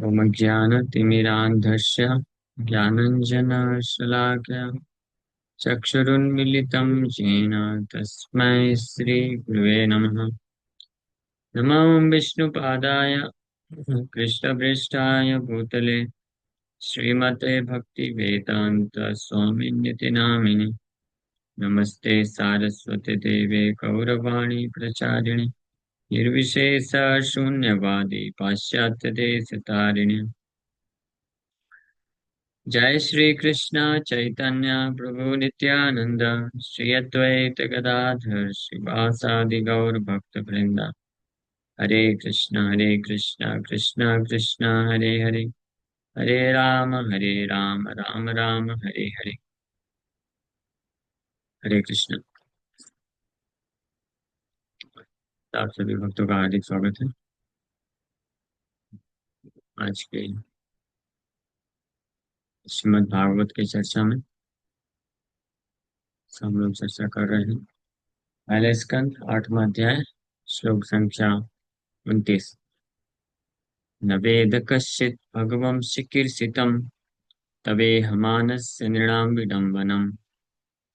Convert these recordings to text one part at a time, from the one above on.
ओमज्ञानतिमिरान्धस्य ज्ञानञ्जनशलाकया चक्षुरुन्मीलितं येन तस्मै श्रीगुरवे नमः। नमो विष्णुपादाय कृष्णप्रेष्ठाय भूतले श्रीमते भक्तिवेदान्तस्वामिनिति नामिने। नमस्ते सारस्वती देवे गौरवाणी प्रचारिणे निर्विशेषशून्यवादी पाश्चात्यदेशतारिणे। जय श्री कृष्ण चैतन्य प्रभु नित्यानंद श्री अद्वैत गदाधर श्रीवासादि गौर भक्त वृंदा। हरे कृष्ण कृष्ण कृष्ण हरे हरे, हरे राम राम राम हरे हरे। हरे कृष्ण। आप सभी भक्तों का हार्दिक स्वागत है आज के श्रीमद् भागवत की चर्चा में। हम लोग चर्चा कर रहे हैं पहले स्कंद 8वां अध्याय श्लोक संख्या 29। न वेद कश्चित् भगवं चिकीर्षितं तवेहमानस्य नृणां विडम्बनम्।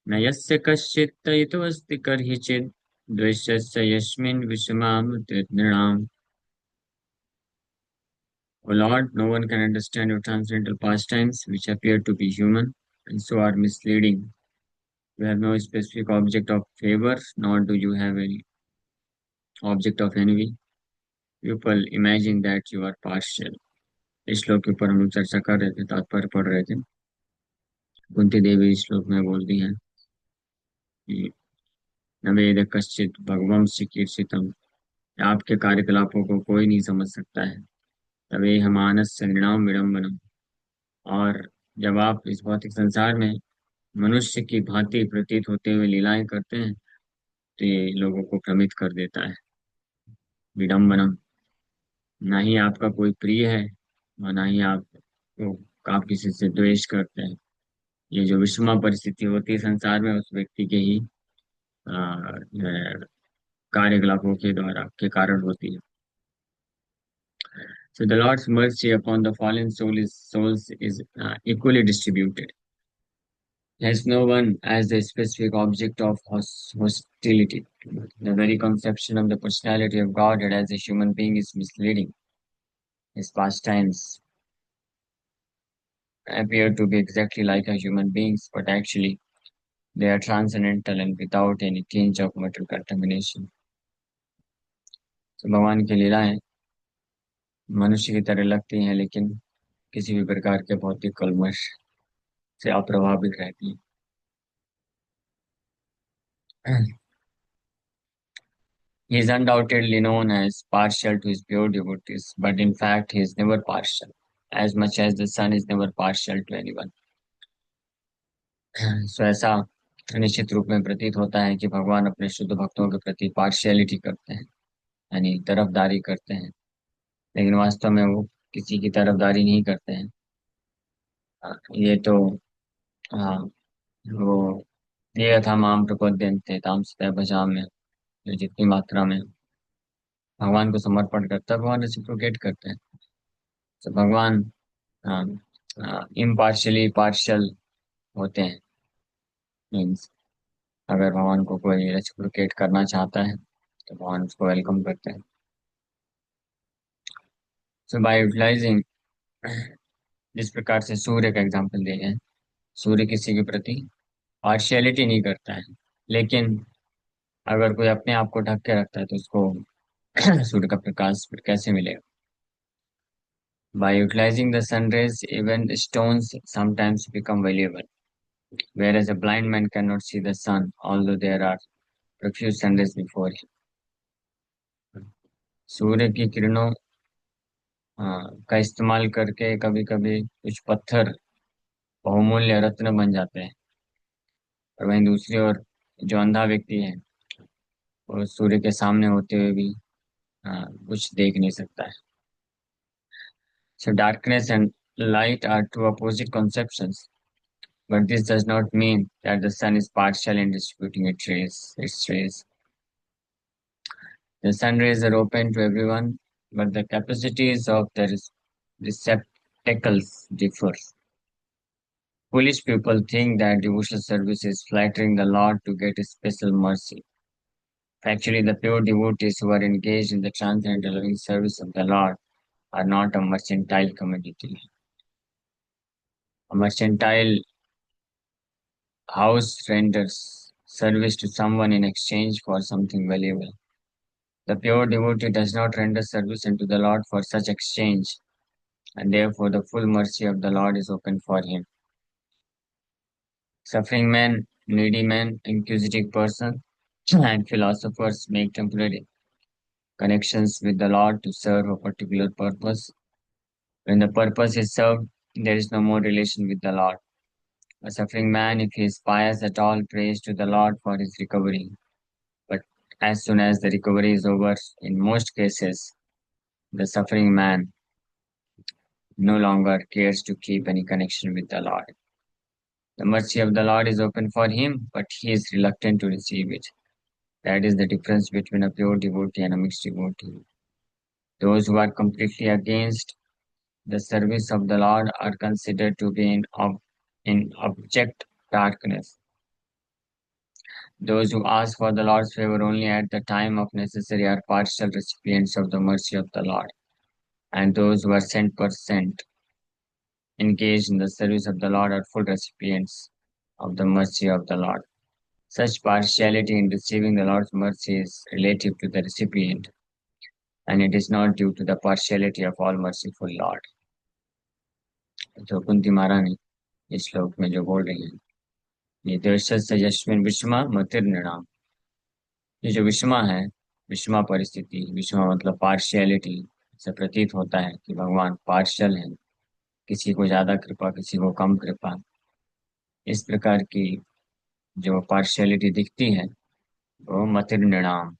न यस्य कश्चित् तयितोऽस्ति कर्हिचित् द्वेषस्य यस्मिन् विषमामृतनृणाम्। O Lord, no one can understand your transcendental pastimes, which appear to be human and so are misleading. You have no specific object of favor, nor do you have any object of envy. People imagine that you are partial. इस श्लोक के ऊपर हम लोग चर्चा कर रहे थे, तात्पर्य पढ़ रहे थे। कुंती देवी इस श्लोक में बोलती हैं कि न वेद कश्चित भगवं चिकीर्षितम्, आपके कार्यकलापों को कोई नहीं समझ सकता है। तवे हमानस नृणाम विडम्बनम, और जब आप इस भौतिक संसार में मनुष्य की भांति प्रतीत होते हुए लीलाएं करते हैं तो ये लोगों को भ्रमित कर देता है। विडम्बनम, ना ही आपका कोई प्रिय है और ना ही आप किसी से द्वेष करते हैं। ये जो विषमा परिस्थिति होती है संसार में, उस व्यक्ति के ही जो है, कार्यकलापों के द्वारा के कारण होती है। So the Lord's mercy upon the fallen souls is equally distributed. Has no one as the specific object of hostility. The very conception of the personality of Godhead as a human being is misleading. His pastimes appear to be exactly like a human beings, but actually they are transcendental and without any tinge of material contamination. So भगवान की लीलाएं मनुष्य की तरह लगती हैं, लेकिन किसी भी प्रकार के भौतिक कल्मश से अप्रभावित रहती हैं। He is undoubtedly known as partial to his pure devotees, but in fact he is never partial, as much as the sun is never partial to anyone. So ऐसा निश्चित रूप में प्रतीत होता है कि भगवान अपने शुद्ध भक्तों के प्रति पार्शियलिटी करते हैं, यानी तरफदारी करते हैं, लेकिन वास्तव में वो किसी की तरफदारी नहीं करते हैं। ये तो हाँ, वो ये था माम प्रपद्यन्ते ताम सदा भजाम्य, जो जितनी मात्रा में भगवान को समर्पण करता है भगवान रेसिप्रोकेट करते हैं। तो भगवान इम्पार्शियली पार्शियल होते हैं। मीन्स अगर भगवान को कोई रेसिप्रोकेट करना चाहता है तो भगवान उसको वेलकम करते हैं। सो बाय यूटिलाइजिंग, जिस प्रकार से सूर्य का एग्जांपल दिए हैं, सूर्य किसी के प्रति पार्शियलिटी नहीं करता है, लेकिन अगर कोई अपने आप को ढक के रखता है तो उसको सूर्य का प्रकाश फिर कैसे मिलेगा। By utilising the sun rays even stones sometimes become valuable, whereas a blind man cannot see the sun, although there are profuse sun rays before him. सूर्य की किरणों का इस्तेमाल करके कभी कभी कुछ पत्थर बहुमूल्य रत्न बन जाते हैं, और वहीं दूसरी ओर जो अंधा व्यक्ति है वो सूर्य के सामने होते हुए भी कुछ देख नहीं सकता है। So darkness and light are two opposite conceptions, but this does not mean that the sun is partial in distributing its rays. The sun rays are open to everyone, but the capacities of the receptacles differ. Foolish people think that devotional service is flattering the Lord to get a special mercy. Actually, the pure devotees who are engaged in the transcendental loving service of the Lord are not a mercantile community. A mercantile house renders service to someone in exchange for something valuable. The pure devotee does not render service unto the Lord for such exchange, and therefore the full mercy of the Lord is open for him. Suffering men, needy men, inquisitive persons, and philosophers make temporary connections with the Lord to serve a particular purpose. When the purpose is served, there is no more relation with the Lord. A suffering man, if he is pious at all, prays to the Lord for his recovery. But as soon as the recovery is over, in most cases, the suffering man no longer cares to keep any connection with the Lord. The mercy of the Lord is open for him, but he is reluctant to receive it. That is the difference between a pure devotee and a mixed devotee. Those who are completely against the service of the Lord are considered to be in abject darkness. Those who ask for the Lord's favor only at the time of necessity are partial recipients of the mercy of the Lord, and those who are cent per cent engaged in the service of the Lord are full recipients of the mercy of the Lord. Such partiality in receiving the Lord's mercy is relative to the recipient, and it is not due to the partiality of all merciful Lord. जो कुंती महारानी इस श्लोक में जो बोल रही है, ये दर्शस्य यस्मिन् विषमा मतिर्नृणाम। ये जो विषमा है, विषमा परिस्थिति, विषमा मतलब पार्शियलिटी से प्रतीत होता है कि भगवान पार्शियल है, किसी को ज्यादा कृपा, किसी को कम कृपा। इस प्रकार की जो पार्शियलिटी दिखती है वो मतिर्नृणाम।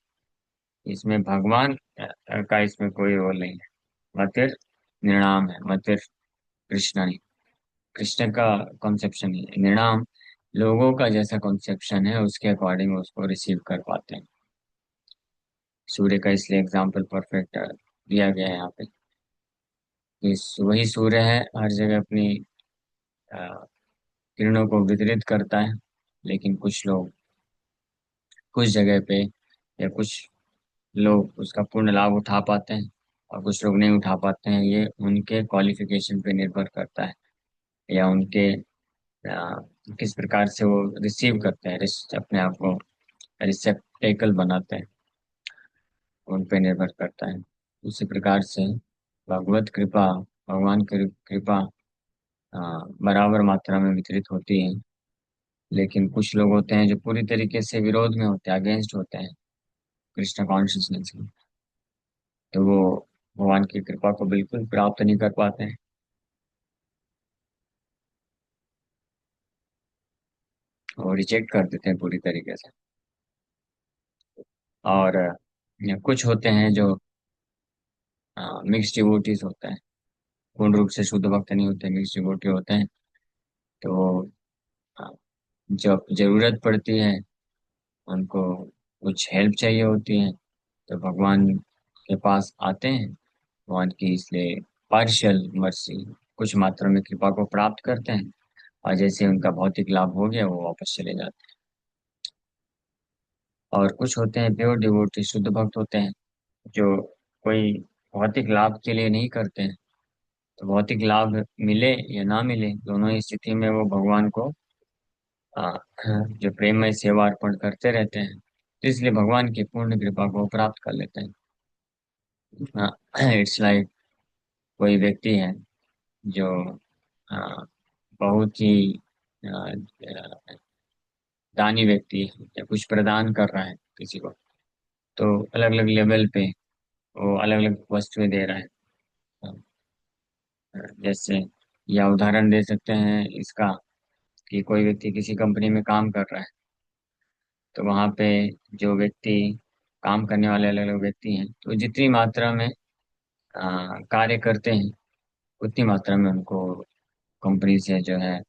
इसमें भगवान का इसमें कोई रोल नहीं है। मतिर निर्णाम है, मतिर कृष्ण नहीं, कृष्ण का कॉन्सेप्शन नहीं है। निर्णाम लोगों का जैसा कॉन्सेप्शन है उसके अकॉर्डिंग उसको रिसीव कर पाते हैं। सूर्य का इसलिए एग्जाम्पल परफेक्ट दिया गया है यहाँ पे कि वही सूर्य है, हर जगह अपनी अ, किरणों को वितरित करता है, लेकिन कुछ लोग कुछ जगह पे या कुछ लोग उसका पूर्ण लाभ उठा पाते हैं और कुछ लोग नहीं उठा पाते हैं। ये उनके क्वालिफिकेशन पे निर्भर करता है या उनके अ, किस प्रकार से वो रिसीव करते हैं, अपने आप को रिसेप्टेकल बनाते हैं, उन पे निर्भर करता है। उसी प्रकार से भगवत कृपा, भगवान की कृपा अ, बराबर मात्रा में वितरित होती है, लेकिन कुछ लोग होते हैं जो पूरी तरीके से विरोध में होते हैं, अगेंस्ट होते हैं कृष्ण कॉन्शियसनेस के, तो वो भगवान की कृपा को बिल्कुल प्राप्त नहीं कर पाते हैं, वो रिजेक्ट कर देते हैं पूरी तरीके से। और कुछ होते हैं जो मिक्स डिवोटीज होते हैं, पूर्ण रूप से शुद्ध भक्त नहीं होते, मिक्स डिवोटी होते हैं। तो अ, जब जरूरत पड़ती है, उनको कुछ हेल्प चाहिए होती है, तो भगवान के पास आते हैं। भगवान की इसलिए पार्शियल मर्सी, कुछ मात्रा में कृपा को प्राप्त करते हैं, और जैसे उनका भौतिक लाभ हो गया वो वापस चले जाते हैं। और कुछ होते हैं प्योर डिवोटी, शुद्ध भक्त होते हैं, जो कोई भौतिक लाभ के लिए नहीं करते हैं। तो भौतिक लाभ मिले या ना मिले, दोनों ही स्थिति में वो भगवान को आ, जो प्रेममय सेवा अर्पण करते रहते हैं, तो इसलिए भगवान की पूर्ण कृपा को प्राप्त कर लेते हैं। इट्स लाइक कोई व्यक्ति है जो आ, बहुत ही आ, दानी व्यक्ति है या कुछ प्रदान कर रहा है किसी को, तो अलग अलग लेवल पे वो अलग अलग वस्तुएं दे रहा है। जैसे या उदाहरण दे सकते हैं इसका कि कोई व्यक्ति किसी कंपनी में काम कर रहा है, तो वहाँ पे जो व्यक्ति काम करने वाले अलग अलग व्यक्ति हैं, तो जितनी मात्रा में कार्य करते हैं उतनी मात्रा में उनको कंपनी से जो है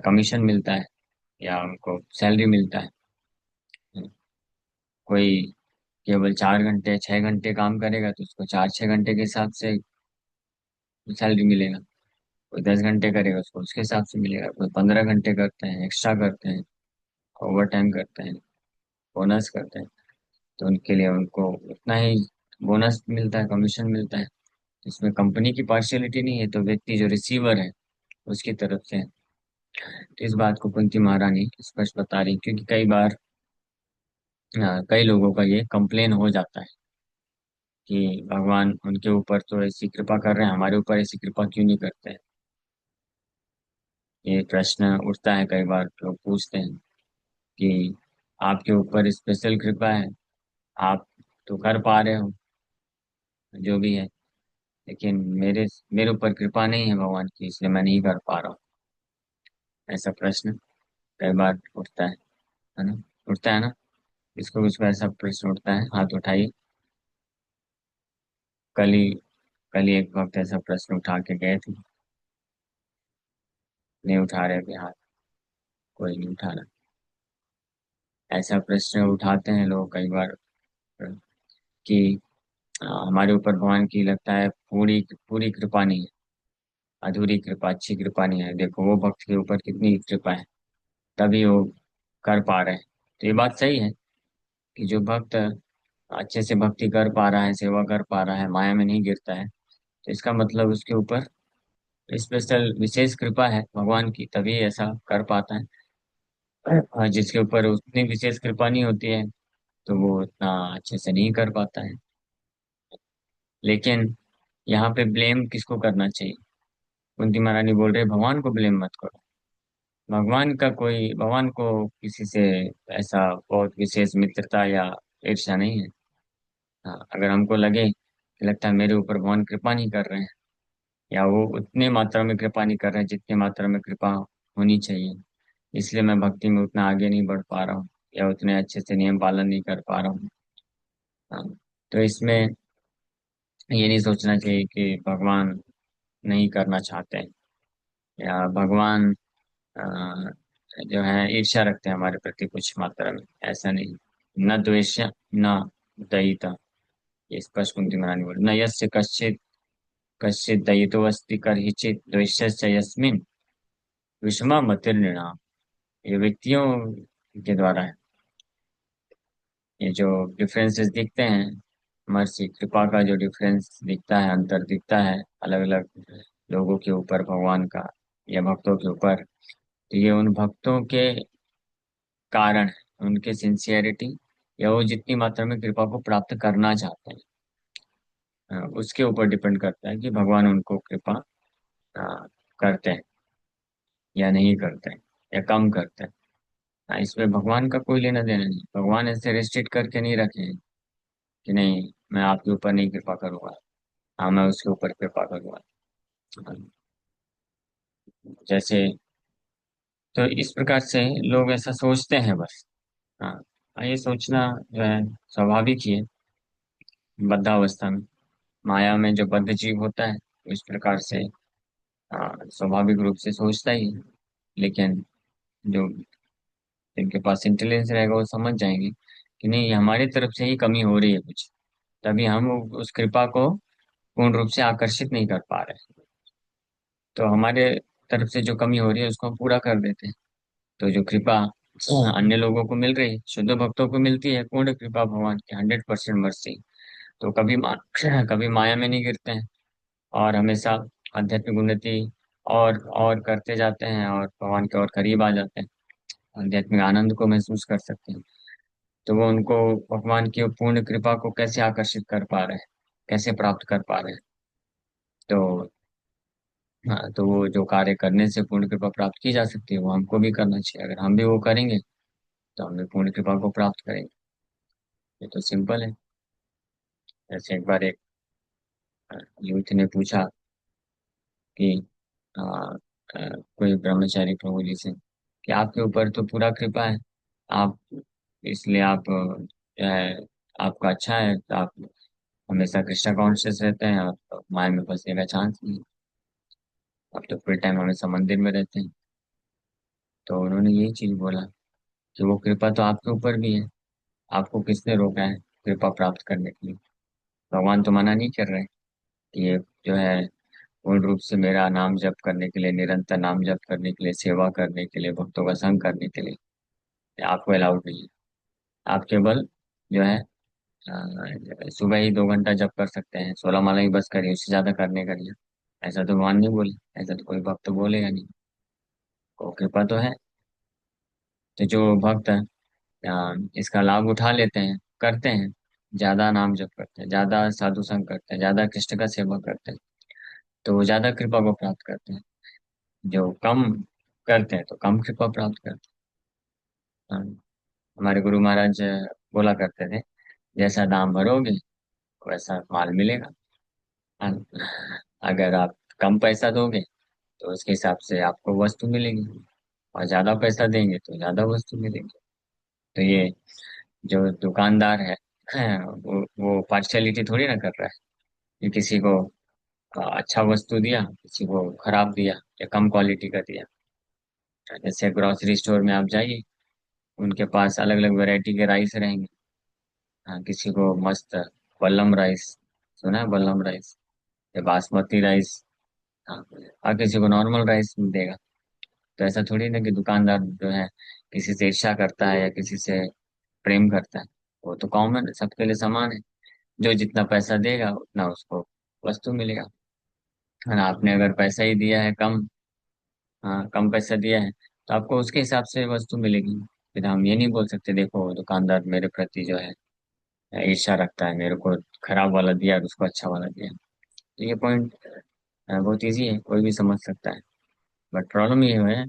कमीशन मिलता है या उनको सैलरी मिलता है। कोई केवल 4 घंटे 6 घंटे काम करेगा तो उसको 4-6 घंटे के हिसाब से सैलरी मिलेगा। कोई 10 घंटे करेगा उसको उसके हिसाब से मिलेगा, कोई 15 घंटे करते हैं, एक्स्ट्रा करते हैं, ओवर टाइम करते हैं, बोनस करते हैं, तो उनके लिए उनको उतना ही बोनस मिलता है, कमीशन मिलता है। इसमें कंपनी की पार्शियलिटी नहीं है, तो व्यक्ति जो रिसीवर है उसकी तरफ से है। तो इस बात को कुंती महारानी स्पष्ट बता रही, क्योंकि कई बार कई लोगों का ये कंप्लेन हो जाता है कि भगवान उनके ऊपर तो ऐसी कृपा कर रहे हैं, हमारे ऊपर ऐसी कृपा क्यों नहीं करते हैं। ये प्रश्न उठता है, कई बार लोग पूछते हैं कि आपके ऊपर स्पेशल कृपा है, आप तो कर पा रहे हो जो भी है, लेकिन मेरे मेरे ऊपर कृपा नहीं है भगवान की, इसलिए मैं नहीं कर पा रहा हूँ। ऐसा प्रश्न कई बार उठता है ना, उठता है ना। इसको कुछ ऐसा प्रश्न उठता है, हाथ उठाइए। कल ही कल ही एक वक्त ऐसा प्रश्न उठा के गए थे, नहीं उठा रहे थे हाथ, कोई नहीं उठा रहा। ऐसा प्रश्न उठाते हैं लोग कई बार कि हमारे ऊपर भगवान की लगता है पूरी पूरी कृपा नहीं है, अधूरी कृपा, अच्छी कृपा नहीं है। देखो वो भक्त के ऊपर कितनी कृपा है, तभी वो कर पा रहे हैं। तो ये बात सही है कि जो भक्त अच्छे से भक्ति कर पा रहा है, सेवा कर पा रहा है, माया में नहीं गिरता है, तो इसका मतलब उसके ऊपर स्पेशल विशेष कृपा है भगवान की, तभी ऐसा कर पाता है। और जिसके ऊपर उतनी विशेष कृपा नहीं होती है, तो वो उतना अच्छे से नहीं कर पाता है। लेकिन यहाँ पे ब्लेम किसको करना चाहिए? कुंती महारानी बोल रहे भगवान को ब्लेम मत करो। भगवान को किसी से ऐसा बहुत विशेष मित्रता या ईर्ष्या नहीं है। हाँ, अगर हमको लगे कि लगता है मेरे ऊपर भगवान कृपा नहीं कर रहे हैं, या वो उतने मात्रा में कृपा नहीं कर रहे हैं जितनी मात्रा में कृपा होनी चाहिए, इसलिए मैं भक्ति में उतना आगे नहीं बढ़ पा रहा हूँ, या उतने अच्छे से नियम पालन नहीं कर पा रहा हूँ। हाँ, तो इसमें ये नहीं सोचना चाहिए कि भगवान नहीं करना चाहते हैं, या भगवान अ, जो है ईर्ष्या रखते हैं हमारे प्रति कुछ मात्रा में। ऐसा नहीं। न द्वेष्य न दयिता, ये स्पष्ट कुंती महारानी बोले, न यस्य कश्चित कश्चित दयितो अस्ति कर्हिचित द्वेष्यस्य यस्मिन् विषमा मतिर्नृणाम्। ये व्यक्तियों के द्वारा है, ये जो डिफरेंसेस दिखते हैं, मर्सी कृपा का जो डिफरेंस दिखता है, अंतर दिखता है अलग अलग लोगों के ऊपर भगवान का, या भक्तों के ऊपर, तो ये उन भक्तों के कारण है, उनके सिंसियरिटी, या वो जितनी मात्रा में कृपा को प्राप्त करना चाहते हैं, उसके ऊपर डिपेंड करता है कि भगवान उनको कृपा अ, करते हैं या नहीं करते हैं, या कम करते हैं। इसमें भगवान का कोई लेना देना नहीं। भगवान ऐसे रेस्ट्रिक्ट करके नहीं रखे हैं कि नहीं मैं आपके ऊपर नहीं कृपा करूंगा, हाँ मैं उसके ऊपर कृपा करूंगा। जैसे, तो इस प्रकार से लोग ऐसा सोचते हैं बस। हाँ, ये सोचना जो है स्वाभाविक ही है, बद्धावस्था में, माया में जो बद्ध जीव होता है इस प्रकार से स्वाभाविक रूप से सोचता ही है। लेकिन जो जिनके पास इंटेलिजेंस रहेगा वो समझ जाएंगे कि नहीं, ये हमारी तरफ से ही कमी हो रही है कुछ, तभी हम उस कृपा को पूर्ण रूप से आकर्षित नहीं कर पा रहे। तो हमारे तरफ से जो कमी हो रही है उसको हम पूरा कर देते हैं। तो जो कृपा अन्य लोगों को मिल रही है, शुद्ध भक्तों को मिलती है, पूर्ण कृपा भगवान की 100% मर्सी, तो कभी माया में नहीं गिरते हैं, और हमेशा आध्यात्मिक उन्नति और करते जाते हैं, और भगवान के और करीब आ जाते हैं, आध्यात्मिक आनंद को महसूस कर सकते हैं। तो वो उनको भगवान की पूर्ण कृपा को कैसे आकर्षित कर पा रहे हैं, कैसे प्राप्त कर पा रहे हैं। तो हाँ, तो वो जो कार्य करने से पूर्ण कृपा प्राप्त की जा सकती है वो हमको भी करना चाहिए। अगर हम भी वो करेंगे तो हम भी पूर्ण कृपा को प्राप्त करेंगे। ये तो सिंपल है। जैसे एक बार एक यूथ ने पूछा कि आ, कोई ब्रह्मचारी प्रभु जी से कि आपके ऊपर तो पूरा कृपा है, आप इसलिए आप जो है आपका अच्छा है, तो आप हमेशा कृष्णा कॉन्शियस रहते हैं, और माया में फंसने का चांस नहीं, आप तो फुल टाइम हमेशा मंदिर में रहते हैं। तो उन्होंने यही चीज बोला कि वो कृपा तो आपके ऊपर भी है, आपको किसने रोका है कृपा प्राप्त करने के लिए? भगवान तो मना नहीं कर रहे कि ये जो है पूर्ण रूप से मेरा नाम जप करने के लिए, निरंतर नाम जप करने के लिए, सेवा करने के लिए, भक्तों का संग करने के लिए आपको अलाउड नहीं है। आप केवल जो है सुबह ही 2 घंटा जप कर सकते हैं, 16 माला ही बस करिए, उससे ज्यादा करने का नहीं है। ऐसा तो भगवान नहीं बोले, ऐसा तो कोई भक्त बोलेगा नहीं। को कृपा तो है। तो जो भक्त इसका लाभ उठा लेते हैं, करते हैं, ज्यादा नाम जप करते हैं, ज्यादा साधु संग करते हैं, ज्यादा कृष्ण का सेवा करते हैं, तो वो ज्यादा कृपा को प्राप्त करते हैं। जो कम करते हैं तो कम कृपा प्राप्त करते हैं। हमारे गुरु महाराज बोला करते थे, जैसा दाम भरोगे वैसा माल मिलेगा। हाँ, अगर आप कम पैसा दोगे तो उसके हिसाब से आपको वस्तु मिलेगी, और ज्यादा पैसा देंगे तो ज्यादा वस्तु मिलेगी। तो ये जो दुकानदार है वो पार्शियलिटी थोड़ी ना कर रहा है कि किसी को अच्छा वस्तु दिया, किसी को खराब दिया या कम क्वालिटी का दिया। जैसे ग्रोसरी स्टोर में आप जाइए, उनके पास अलग अलग वैरायटी के राइस रहेंगे। हाँ, किसी को मस्त बल्लम राइस, सुना है बल्लम राइस, या बासमती राइस। हाँ, और किसी को नॉर्मल राइस देगा। तो ऐसा थोड़ी ना कि दुकानदार जो है किसी से ईर्ष्या करता है या किसी से प्रेम करता है। वो तो कॉमन है, सबके लिए समान है। जो जितना पैसा देगा उतना उसको वस्तु मिलेगा। है ना, आपने अगर पैसा ही दिया है कम, हाँ कम पैसा दिया है, तो आपको उसके हिसाब से वस्तु मिलेगी। फिर हम ये नहीं बोल सकते देखो दुकानदार मेरे प्रति जो है ईर्ष्या रखता है, मेरे को खराब वाला दिया और उसको अच्छा वाला दिया। तो ये पॉइंट बहुत इजी है, कोई भी समझ सकता है। बट प्रॉब्लम ये है,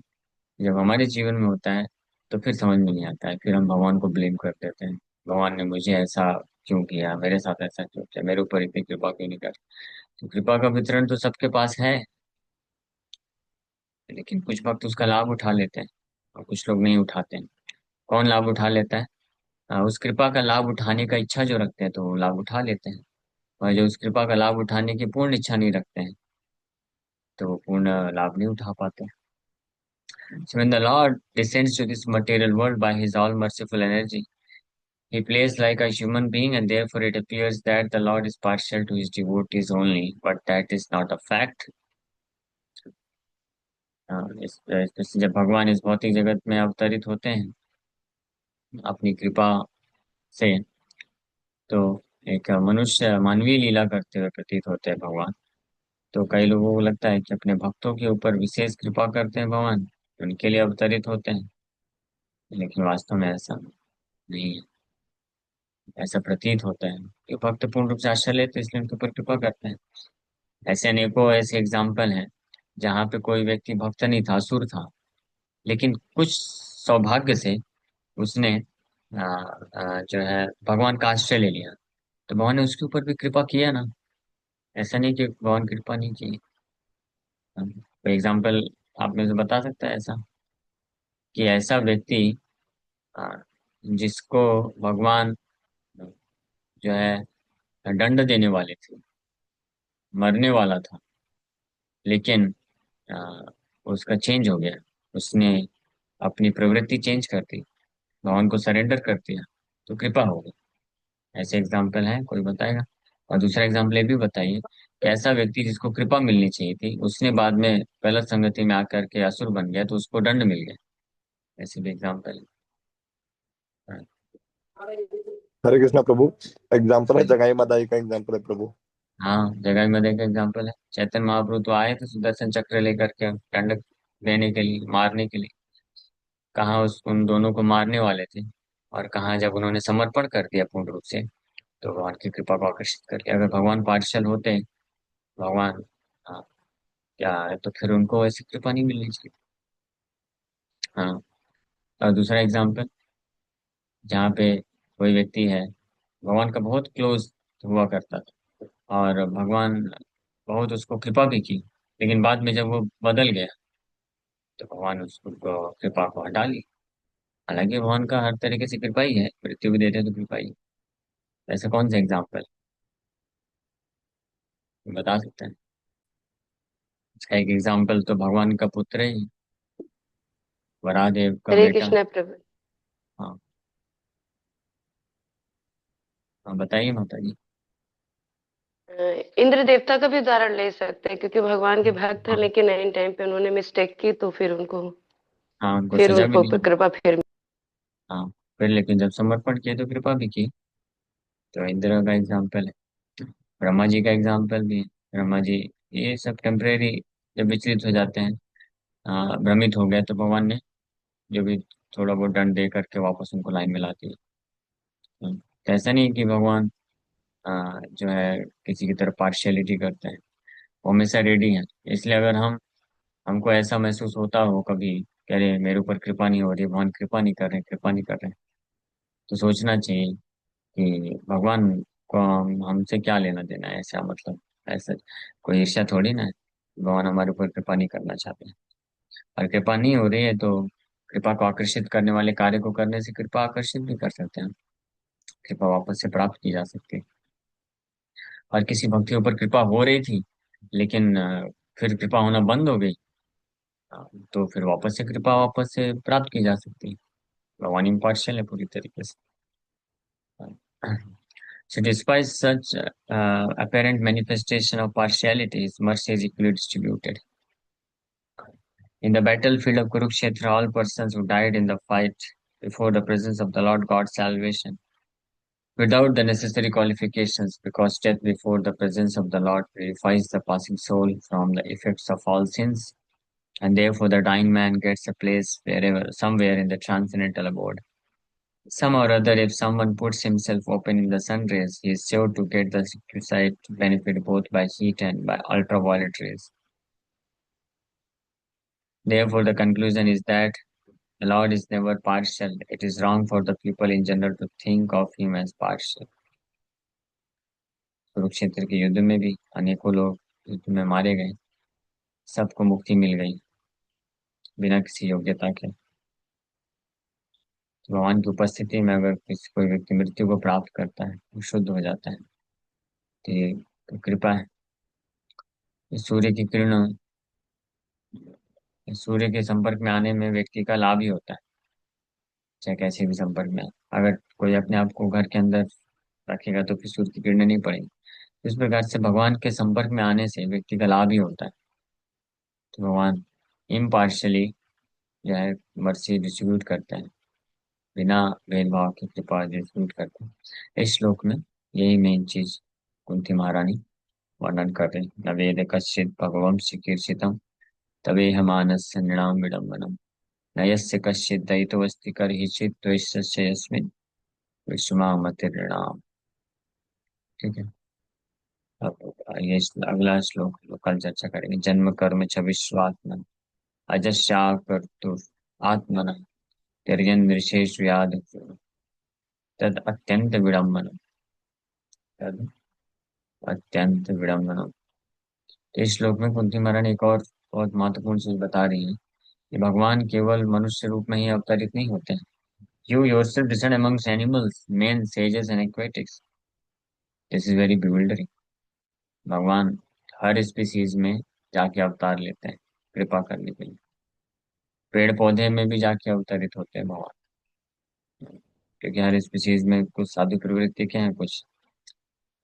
जब हमारे जीवन में होता है तो फिर समझ में नहीं आता है, फिर हम भगवान को ब्लेम कर देते हैं। भगवान ने मुझे ऐसा क्यों किया, मेरे साथ ऐसा क्यों किया, मेरे ऊपर इतनी कृपा क्यों नहीं कर। तो कृपा का वितरण तो सबके पास है, लेकिन कुछ भक्त उसका लाभ उठा लेते हैं और कुछ लोग नहीं उठाते हैं। कौन लाभ उठा लेता है? उस कृपा का लाभ उठाने का इच्छा जो रखते हैं तो वो लाभ उठा लेते हैं, और जो उस कृपा का लाभ उठाने की पूर्ण इच्छा नहीं रखते हैं तो वो पूर्ण लाभ नहीं उठा पाते। So when the Lord descends to this material world by his all merciful energy, he plays like a human being, and therefore it appears that the Lord is partial to his devotees only, but that is not a fact. जब भगवान इस भौतिक जगत में अवतरित होते हैं अपनी कृपा से, तो एक मनुष्य मानवीय लीला करते हुए प्रतीत होते हैं भगवान। तो कई लोगों को लगता है कि अपने भक्तों के ऊपर विशेष कृपा करते हैं भगवान, उनके लिए अवतरित होते हैं, लेकिन वास्तव में ऐसा नहीं है। ऐसा प्रतीत होता है कि भक्त पूर्ण रूप से आश्रय लेते हैं, इसलिए उनके ऊपर कृपा करते हैं। ऐसे अनेकों ऐसे एग्जाम्पल हैं जहाँ पे कोई व्यक्ति भक्त नहीं था, असुर था, लेकिन कुछ सौभाग्य से उसने जो है भगवान का आश्रय ले लिया, तो भगवान ने उसके ऊपर भी कृपा किया ना। ऐसा नहीं कि भगवान कृपा नहीं की। कोई एग्जाम्पल आप में से बता सकता है ऐसा, कि ऐसा व्यक्ति अ, जिसको भगवान जो है दंड देने वाले थे, मरने वाला था, लेकिन अ, उसका चेंज हो गया, उसने अपनी प्रवृत्ति चेंज कर दी, भगवान को सरेंडर कर दिया, तो कृपा हो गई। ऐसे एग्जाम्पल है, कोई बताएगा? और दूसरा एग्जाम्पल ये भी बताइए कि ऐसा व्यक्ति जिसको कृपा मिलनी चाहिए थी, उसने बाद में गलत संगति में आकर के असुर बन गया तो उसको दंड मिल गया। ऐसे भी एग्जाम्पल है। हरे कृष्णा प्रभु। एग्जाम्पल है जगाई मादाई का, एग्जाम्पल है प्रभु। हाँ, जगह में देख एग्जाम्पल है। चैतन्य महाप्रभु तो आए थे सुदर्शन चक्र लेकर के दंड देने के लिए, मारने के लिए। कहाँ उस उन दोनों को मारने वाले थे, और कहाँ जब उन्होंने समर्पण कर दिया पूर्ण रूप से, तो भगवान की कृपा को आकर्षित करके। अगर भगवान पार्षल होते, भगवान हाँ, क्या है, तो फिर उनको ऐसी कृपा नहीं मिलनी चाहिए। हाँ, और दूसरा एग्जाम्पल, जहाँ पे कोई व्यक्ति है, भगवान का बहुत क्लोज हुआ करता था, और भगवान बहुत उसको कृपा भी की, लेकिन बाद में जब वो बदल गया तो भगवान उसको कृपा को हटा ली। हालांकि भगवान का हर तरीके से कृपा ही है, मृत्यु भी देते हैं तो कृपा ही है। ऐसा कौन सा एग्जाम्पल बता सकते हैं? इसका एक एग्जाम्पल तो भगवान का पुत्र ही, वरादेव का हरे बेटा। कृष्ण प्रभु। हाँ, हाँ बताइए माता जी। इंद्र देवता का भी उदाहरण ले सकते हैं, क्योंकि भगवान के भक्त हैं, हाँ। लेकिन एन टाइम पे उन्होंने मिस्टेक की, तो हाँ, उनको फिर सजा भी उनको दी। कृपा फिर। हाँ, फिर लेकिन जब समर्पण किए तो कृपा भी की। तो इंदिरा का एग्जाम्पल है, ब्रह्मा जी का एग्जाम्पल भी है। ब्रह्मा जी ये सब टेम्परेरी जब विचलित हो जाते हैं, भ्रमित हो गए, तो भगवान ने जो भी थोड़ा बहुत दंड दे करके वापस उनको लाइन में लाती है। तो ऐसा नहीं कि भगवान जो है किसी की तरफ पार्शियलिटी करते हैं, वो हमेशा रेडी है। इसलिए अगर हमको ऐसा महसूस होता हो कभी कि अरे मेरे ऊपर कृपा नहीं हो रही, भगवान कृपा नहीं कर रहे, कृपा नहीं कर रहे, तो सोचना चाहिए कि भगवान को हमसे क्या लेना देना है, ऐसा मतलब ऐसा कोई ईर्ष्या थोड़ी ना है। भगवान हमारे ऊपर कृपा नहीं करना चाहते हैं। और कृपा नहीं हो रही है तो कृपा को आकर्षित करने वाले कार्य को करने से कृपा आकर्षित भी कर सकते हैं, कृपा वापस से प्राप्त की जा सकती है। और किसी भक्त के ऊपर कृपा हो रही थी, लेकिन फिर कृपा होना बंद हो गई, तो फिर वापस से कृपा वापस से प्राप्त की जा सकती है। भगवान इम्पार्शियल है पूरी तरीके से। So despite such apparent manifestation of partiality, his mercy is equally distributed. In the battlefield of Kurukshetra, all persons who died in the fight before the presence of the Lord got salvation without the necessary qualifications, because death before the presence of the Lord purifies the passing soul from the effects of all sins, and therefore the dying man gets a place wherever, somewhere in the transcendental abode. Some or other, if someone puts himself open in the sun rays, he is sure to get the requisite benefit both by heat and by ultraviolet rays. Therefore, the conclusion is that the Lord is never partial. It is wrong for the people in general to think of him as partial. Kurukshetra के युद्ध में भी अनेकों लोग युद्ध में मारे गए, सबको मुक्ति मिल गई बिना किसी योग्यता के। तो भगवान की उपस्थिति में अगर किसी कोई व्यक्ति मृत्यु को प्राप्त करता है, वो शुद्ध हो जाता है, तो ये तो कृपा है। इस सूर्य की किरण, सूर्य के संपर्क में आने में व्यक्ति का लाभ ही होता है, चाहे कैसे भी संपर्क में आए। अगर कोई अपने आप को घर के अंदर रखेगा तो फिर सूर्य की किरणें नहीं पड़ेगी। इस प्रकार से भगवान के संपर्क में आने से व्यक्ति का लाभ ही होता है। तो भगवान इम्पार्शली जो है मर्सी डिस्ट्रीब्यूट करते हैं, बिना भेदभाव की कृपा डिस्ट्रीब्यूट करते हैं। इस श्लोक में यही मेन चीज कुंती महारानी वर्णन कर रहे हैं। न वेद कश्चित भगवम चिकीर्षितम तवेह मानस्य नृणाम विडम्बनम न यस्य कश्चित् दयितोऽस्ति कर्हिचित् द्वेषस्य यस्मिन् विषमामतिर्नृणाम्। ठीक है। अब ये अगला श्लोक जो कल चर्चा करेंगे। जन्म कर्म च विश्वात्मन अजस्याकर्तुः आत्मनः त्यजन् ऋषेषु याद तद अत्यंत विडम्बनम, तद अत्यंत विडम्बनम। तो इस श्लोक में कुंती महारानी एक और बहुत महत्वपूर्ण चीज बता रही है कि भगवान केवल मनुष्य रूप में ही अवतरित नहीं होते हैं। You yourself descend amongst animals, men, sages and aquatics. This is very bewildering. भगवान हर स्पीसीज में जाके अवतार लेते हैं कृपा करने के लिए। पेड़ पौधे में भी जाके अवतरित होते हैं भगवान, क्योंकि हर स्पीसीज में कुछ साधु प्रवृत्ति के हैं, कुछ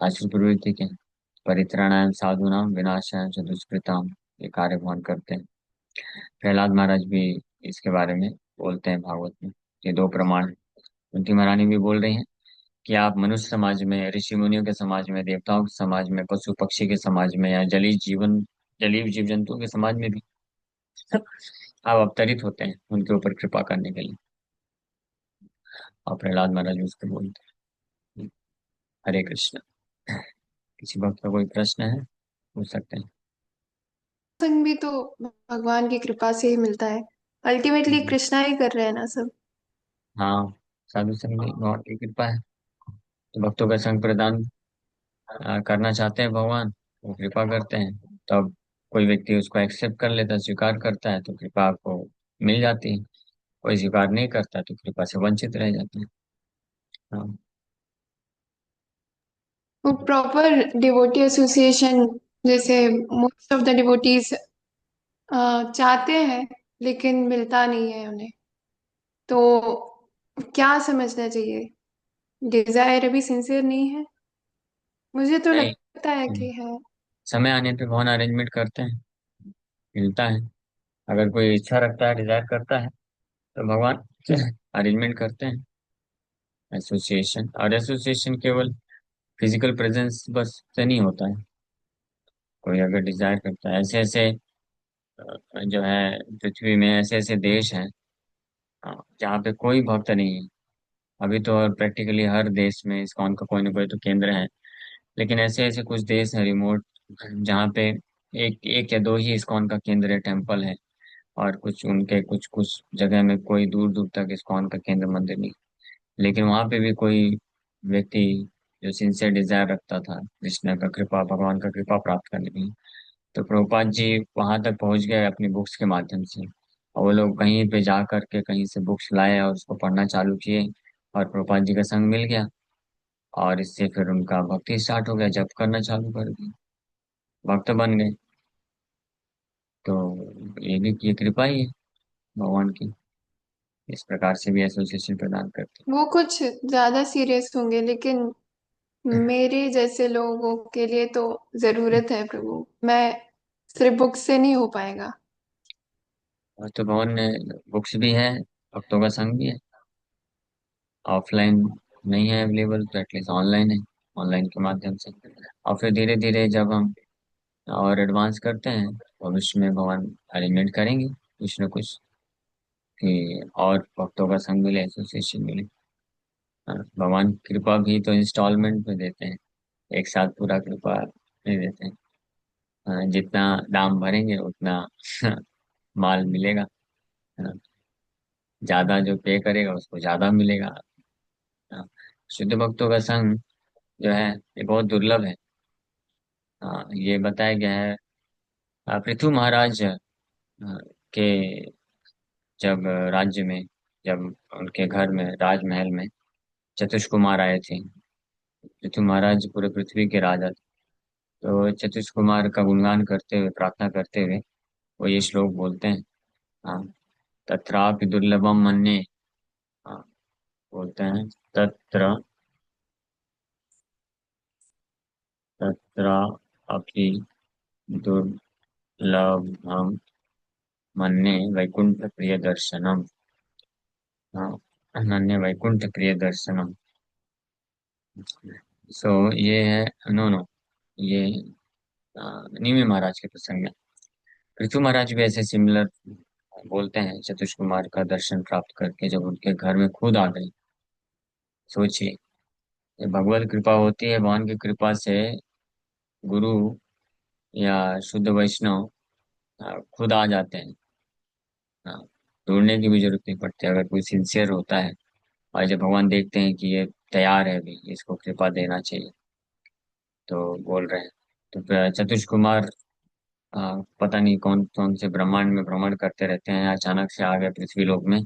आसुर प्रवृत्ति के हैं। परित्राणाय साधुनाम विनाशाय च दुष्कृताम, ये कार्य भगवान करते हैं। प्रहलाद महाराज भी इसके बारे में बोलते हैं भागवत में। ये दो प्रमाण हैं। कुंती महारानी भी बोल रही हैं कि आप मनुष्य समाज में, ऋषि मुनियों के समाज में, देवताओं के समाज में, पशु पक्षी के समाज में, या जलीय जीव जंतुओं के समाज में भी आप अवतरित होते हैं उनके ऊपर कृपा करने के लिए। और प्रहलाद महाराज भी उसको बोलते हैं। हरे कृष्ण। किसी भक्त का कोई प्रश्न है, पूछ सकते हैं। संग भी तो भगवान की कृपा से ही मिलता है। अल्टीमेटली कृष्णा ही कर रहे हैं ना सब। हाँ, साधु संग में भगवान की कृपा है। तो भक्तों का संग प्रदान करना चाहते हैं भगवान, वो कृपा करते हैं। तब कोई व्यक्ति उसको एक्सेप्ट कर लेता है, स्वीकार करता है, तो कृपा आपको मिल जाती है। कोई स्वीकार नहीं करता तो कृपा से वंचित रह जाते हैं। हाँ। वो प्रॉपर डिवोटी एसोसिएशन, जैसे मोस्ट ऑफ द डिवोटीज चाहते हैं लेकिन मिलता नहीं है उन्हें, तो क्या समझना चाहिए? डिजायर अभी सिंसियर नहीं है, मुझे तो नहीं, पता है हम्म, कि है। समय आने पे भगवान अरेंजमेंट करते हैं, मिलता है। अगर कोई इच्छा रखता है, डिजायर करता है, तो भगवान अरेंजमेंट करते हैं एसोसिएशन। और एसोसिएशन केवल फिजिकल प्रेजेंस बस से नहीं होता है। कोई अगर डिजायर करता है, ऐसे ऐसे जो है पृथ्वी में ऐसे ऐसे देश हैं जहाँ पे कोई भक्त नहीं है। अभी तो और प्रैक्टिकली हर देश में इस्कॉन का कोई ना कोई तो केंद्र है। लेकिन ऐसे ऐसे कुछ देश हैं रिमोट, जहाँ पे एक एक या दो ही इस्कॉन का केंद्र है, टेम्पल है। और कुछ उनके कुछ कुछ जगह में कोई दूर दूर तक इस्कॉन का केंद्र मंदिर नहीं। लेकिन वहां पे भी कोई व्यक्ति जो सिंसियर डिजायर रखता था कृष्ण का कृपा, भगवान का कृपा प्राप्त करने की, तो प्रभुपाद जी वहां तक पहुंच गए अपनी बुक्स के माध्यम से। और वो लोग कहीं पे जा करके कहीं से बुक्स लाए और उसको पढ़ना चालू किए, और प्रभुपाद जी का संग मिल गया। और इससे फिर उनका भक्ति स्टार्ट हो गया, जप करना चालू कर दिया, भक्त बन गए। तो ये भी ये कृपा ही है भगवान की। इस प्रकार से भी एसोसिएशन प्रदान करते वो कुछ ज्यादा सीरियस होंगे, लेकिन मेरे जैसे लोगों के लिए तो जरूरत है प्रभु। मैं सिर्फ बुक से नहीं हो पाएगा। हैं। और तो भगवान ने बुक्स भी है, भक्तों का संग भी है। ऑफलाइन नहीं है अवेलेबल तो एटलीस्ट ऑनलाइन है, ऑनलाइन के माध्यम से। और फिर धीरे धीरे जब हम और एडवांस करते हैं, भविष्य में भगवान अरेंजमेंट करेंगे कुछ न कुछ, कि और भक्तों का संग मिले, एसोसिएशन मिले। हाँ, भगवान कृपा भी तो इंस्टॉलमेंट में देते हैं, एक साथ पूरा कृपा नहीं देते हैं। हाँ, जितना दाम भरेंगे उतना माल मिलेगा। हाँ, ज्यादा जो पे करेगा उसको ज्यादा मिलेगा। हाँ, शुद्ध भक्तों का संग जो है ये बहुत दुर्लभ है। हाँ, ये बताया गया है पृथु महाराज के जब राज्य में, जब उनके घर में राजमहल में चतुष कुमार आए थे। पृथु महाराज पूरे पृथ्वी के राजा थे। तो चतुष कुमार का गुणगान करते हुए, प्रार्थना करते हुए वो ये श्लोक बोलते हैं। हाँ, तत्रापि दुर्लभम मन्ये। हाँ, बोलते हैं, तत्र तत्र अपि दुर्लभम मन्ये वैकुंठ प्रिय दर्शनम। हाँ, अनन्य वैकुंठ प्रिय दर्शनम। सो ये है, नो नो, ये निमि महाराज के प्रसंग में। पृथु महाराज भी ऐसे सिमिलर बोलते हैं चतुष कुमार का दर्शन प्राप्त करके जब उनके घर में खुद आ गई। सोचिए, ये भगवत कृपा होती है, भगवान की कृपा से गुरु या शुद्ध वैष्णव खुद आ जाते हैं। हाँ, ढूंढने की भी जरूरत नहीं पड़ती अगर कोई सिंसियर होता है। और जब भगवान देखते हैं कि ये तैयार है भी, इसको कृपा देना चाहिए, तो बोल रहे हैं। तो फिर चतुष कुमार पता नहीं कौन कौन से ब्रह्मांड में भ्रमण करते रहते हैं, अचानक से आ गए पृथ्वी लोक में।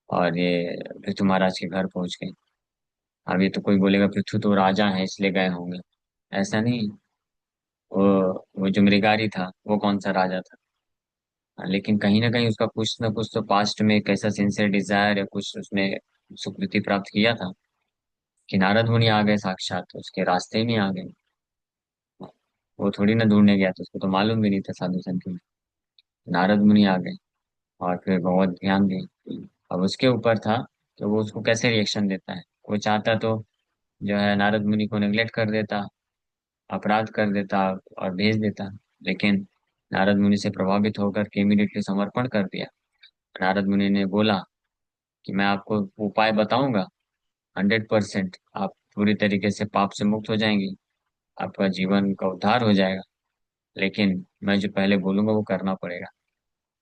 और ये पृथु महाराज के घर पहुंच गए। अभी तो कोई बोलेगा पृथु तो राजा है इसलिए गए होंगे, ऐसा नहीं। वो जो मृगारी था वो कौन सा राजा था? लेकिन कहीं ना कहीं उसका कुछ ना कुछ तो पास्ट में एक ऐसा सिंसियर डिजायर या कुछ उसने सुकृति प्राप्त किया था कि नारद मुनि आ गए साक्षात उसके रास्ते में आ गए। वो थोड़ी ना ढूंढने गया था, उसको तो मालूम भी नहीं था साधु संत में। नारद मुनि आ गए और फिर बहुत ध्यान दिए। अब उसके ऊपर था कि वो उसको कैसे रिएक्शन देता है। वो चाहता तो जो है नारद मुनि को नेग्लेक्ट कर देता, अपराध कर देता और भेज देता। लेकिन नारद मुनि से प्रभावित होकर के इमीडिएटली समर्पण कर दिया। नारद मुनि ने बोला कि मैं आपको उपाय बताऊंगा, 100% आप पूरी तरीके से पाप से मुक्त हो जाएंगे, आपका जीवन का उद्धार हो जाएगा। लेकिन मैं जो पहले बोलूंगा वो करना पड़ेगा।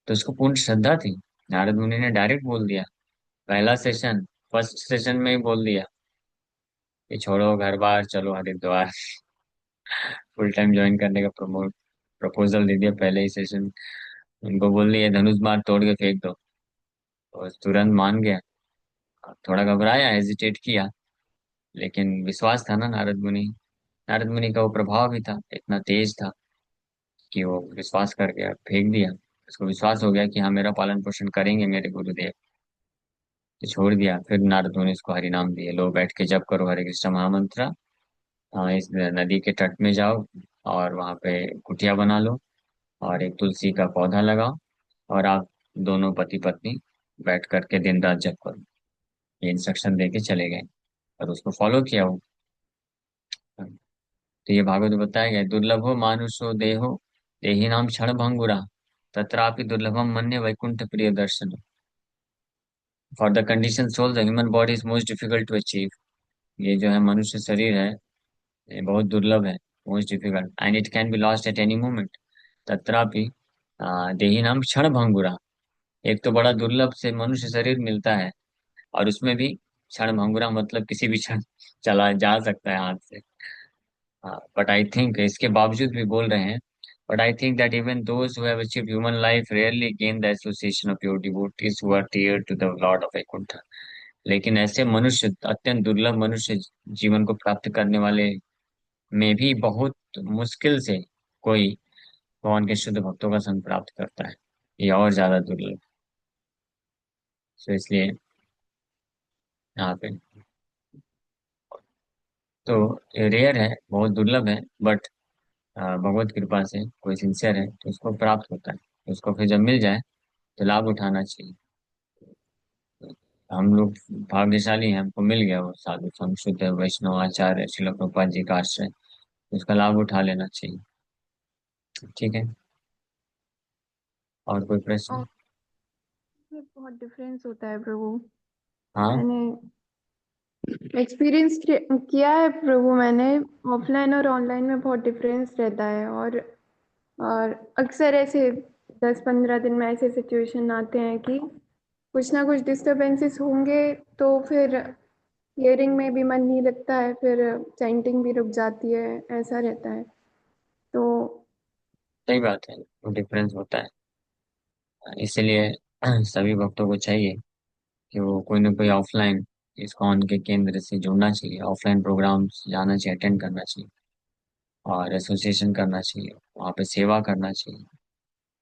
तो उसको पूर्ण श्रद्धा थी। नारद मुनि ने डायरेक्ट बोल दिया, पहला सेशन, फर्स्ट सेशन में ही बोल दिया कि छोड़ो घर बार, चलो हरिद्वार। फुल टाइम ज्वाइन करने का प्रपोजल दे दिया पहले ही सेशन। उनको बोल दिया धनुष बाण तोड़ के फेंक दो, और तुरंत मान गया। थोड़ा घबराया, हेजिटेट किया, लेकिन विश्वास था ना नारद मुनि। नारद मुनि का वो प्रभाव भी था, इतना तेज था कि वो विश्वास कर गया, फेंक दिया। उसको विश्वास हो गया कि हाँ मेरा पालन पोषण करेंगे मेरे गुरुदेव। तो छोड़ दिया। फिर नारद मुनि उसको हरि नाम दिए, लो बैठ के जप करो हरे कृष्ण महामंत्र, इस नदी के तट में जाओ और वहां पे कुटिया बना लो और एक तुलसी का पौधा लगाओ और आप दोनों पति पत्नी बैठ करके दिन रात जप करो। ये इंस्ट्रक्शन दे के चले गए और उसको फॉलो किया वो। तो ये भागवत में बताया गया है, दुर्लभो मानुषो देहो देही नाम क्षण भंगुरा तत्रापि दुर्लभम मन्य वैकुंठ प्रिय दर्शन for the condition soul the human body is most difficult to achieve. ये जो है मनुष्य शरीर है, ये बहुत दुर्लभ है, most difficult and it can be lost at any moment. तत्रापि देही नाम क्षण भंगुरा। एक तो बड़ा दुर्लभ से मनुष्य शरीर मिलता है और उसमें भी क्षण भंगुरा मतलब किसी भी क्षण चला जा सकता है हाथ से। बट आई थिंक इसके बावजूद भी बोल रहे हैं, but I think that even those who have achieved human life rarely gain the association of pure devotees who are dear to the Lord of Vaikuntha. लेकिन ऐसे मनुष्य, अत्यंत दुर्लभ मनुष्य जीवन को प्राप्त करने वाले में भी बहुत मुश्किल से कोई भगवान के शुद्ध भक्तों का संग प्राप्त करता है। ये और ज्यादा दुर्लभ। तो इसलिए यहाँ पे तो रेयर है, बहुत दुर्लभ है, बट भगवत कृपा से कोई सिंसियर है तो उसको प्राप्त होता है। तो उसको फिर जब मिल जाए तो लाभ उठाना चाहिए। हम लोग भाग्यशाली हैं, हमको मिल गया वो साधु संग शुद्ध वैष्णव आचार्य श्रील प्रभुपाद जी का आश्रय। उसका लाभ उठा लेना चाहिए। ठीक है, और कोई प्रश्न? और में बहुत डिफरेंस होता है प्रभु। हाँ, मैंने एक्सपीरियंस किया है प्रभु, मैंने ऑफलाइन और ऑनलाइन में बहुत डिफरेंस रहता है। और अक्सर ऐसे 10-15 दिन में ऐसे सिचुएशन आते हैं कि कुछ ना कुछ डिस्टरबेंसेस होंगे, तो फिर हियरिंग में भी मन नहीं लगता है, फिर चैंटिंग भी रुक जाती है, ऐसा रहता है। तो सही बात है, वो डिफरेंस होता है। इसलिए सभी भक्तों को चाहिए कि वो कोई ना कोई ऑफलाइन इस्कॉन के केंद्र से जुड़ना चाहिए, ऑफलाइन प्रोग्राम्स जाना चाहिए, अटेंड करना चाहिए और एसोसिएशन करना चाहिए, वहाँ पे सेवा करना चाहिए।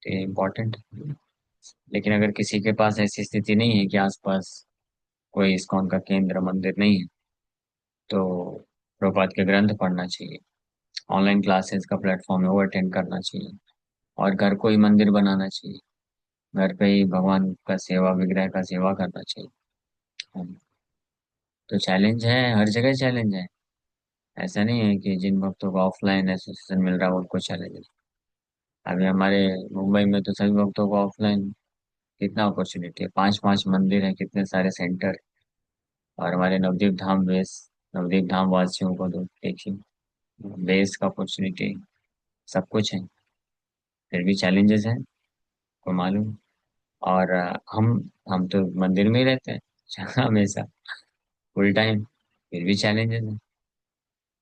तो ये इम्पोर्टेंट है। लेकिन अगर किसी के पास ऐसी स्थिति नहीं है कि आसपास कोई इस्कॉन का केंद्र मंदिर नहीं है, तो प्रभुपाद के ग्रंथ पढ़ना चाहिए, ऑनलाइन क्लासेस का प्लेटफॉर्म है वो अटेंड करना चाहिए और घर को ही मंदिर बनाना चाहिए। घर पे ही भगवान का सेवा, विग्रह का सेवा करना चाहिए। हम- तो चैलेंज है, हर जगह चैलेंज है। ऐसा नहीं है कि जिन भक्तों को ऑफलाइन एसोसिएशन मिल रहा है उनको चैलेंज है। अभी हमारे मुंबई में तो सभी भक्तों को ऑफलाइन कितना अपॉर्चुनिटी है, 5-5 मंदिर है, कितने सारे सेंटर। और हमारे नवदीप धाम बेस, नवदीप धाम वासियों को तो देखिए, बेस का अपॉर्चुनिटी सब कुछ है, फिर भी चैलेंजेस हैं, को मालूम। और हम तो मंदिर में ही रहते हैं हमेशा, फुल टाइम, फिर भी चैलेंजेस हैं।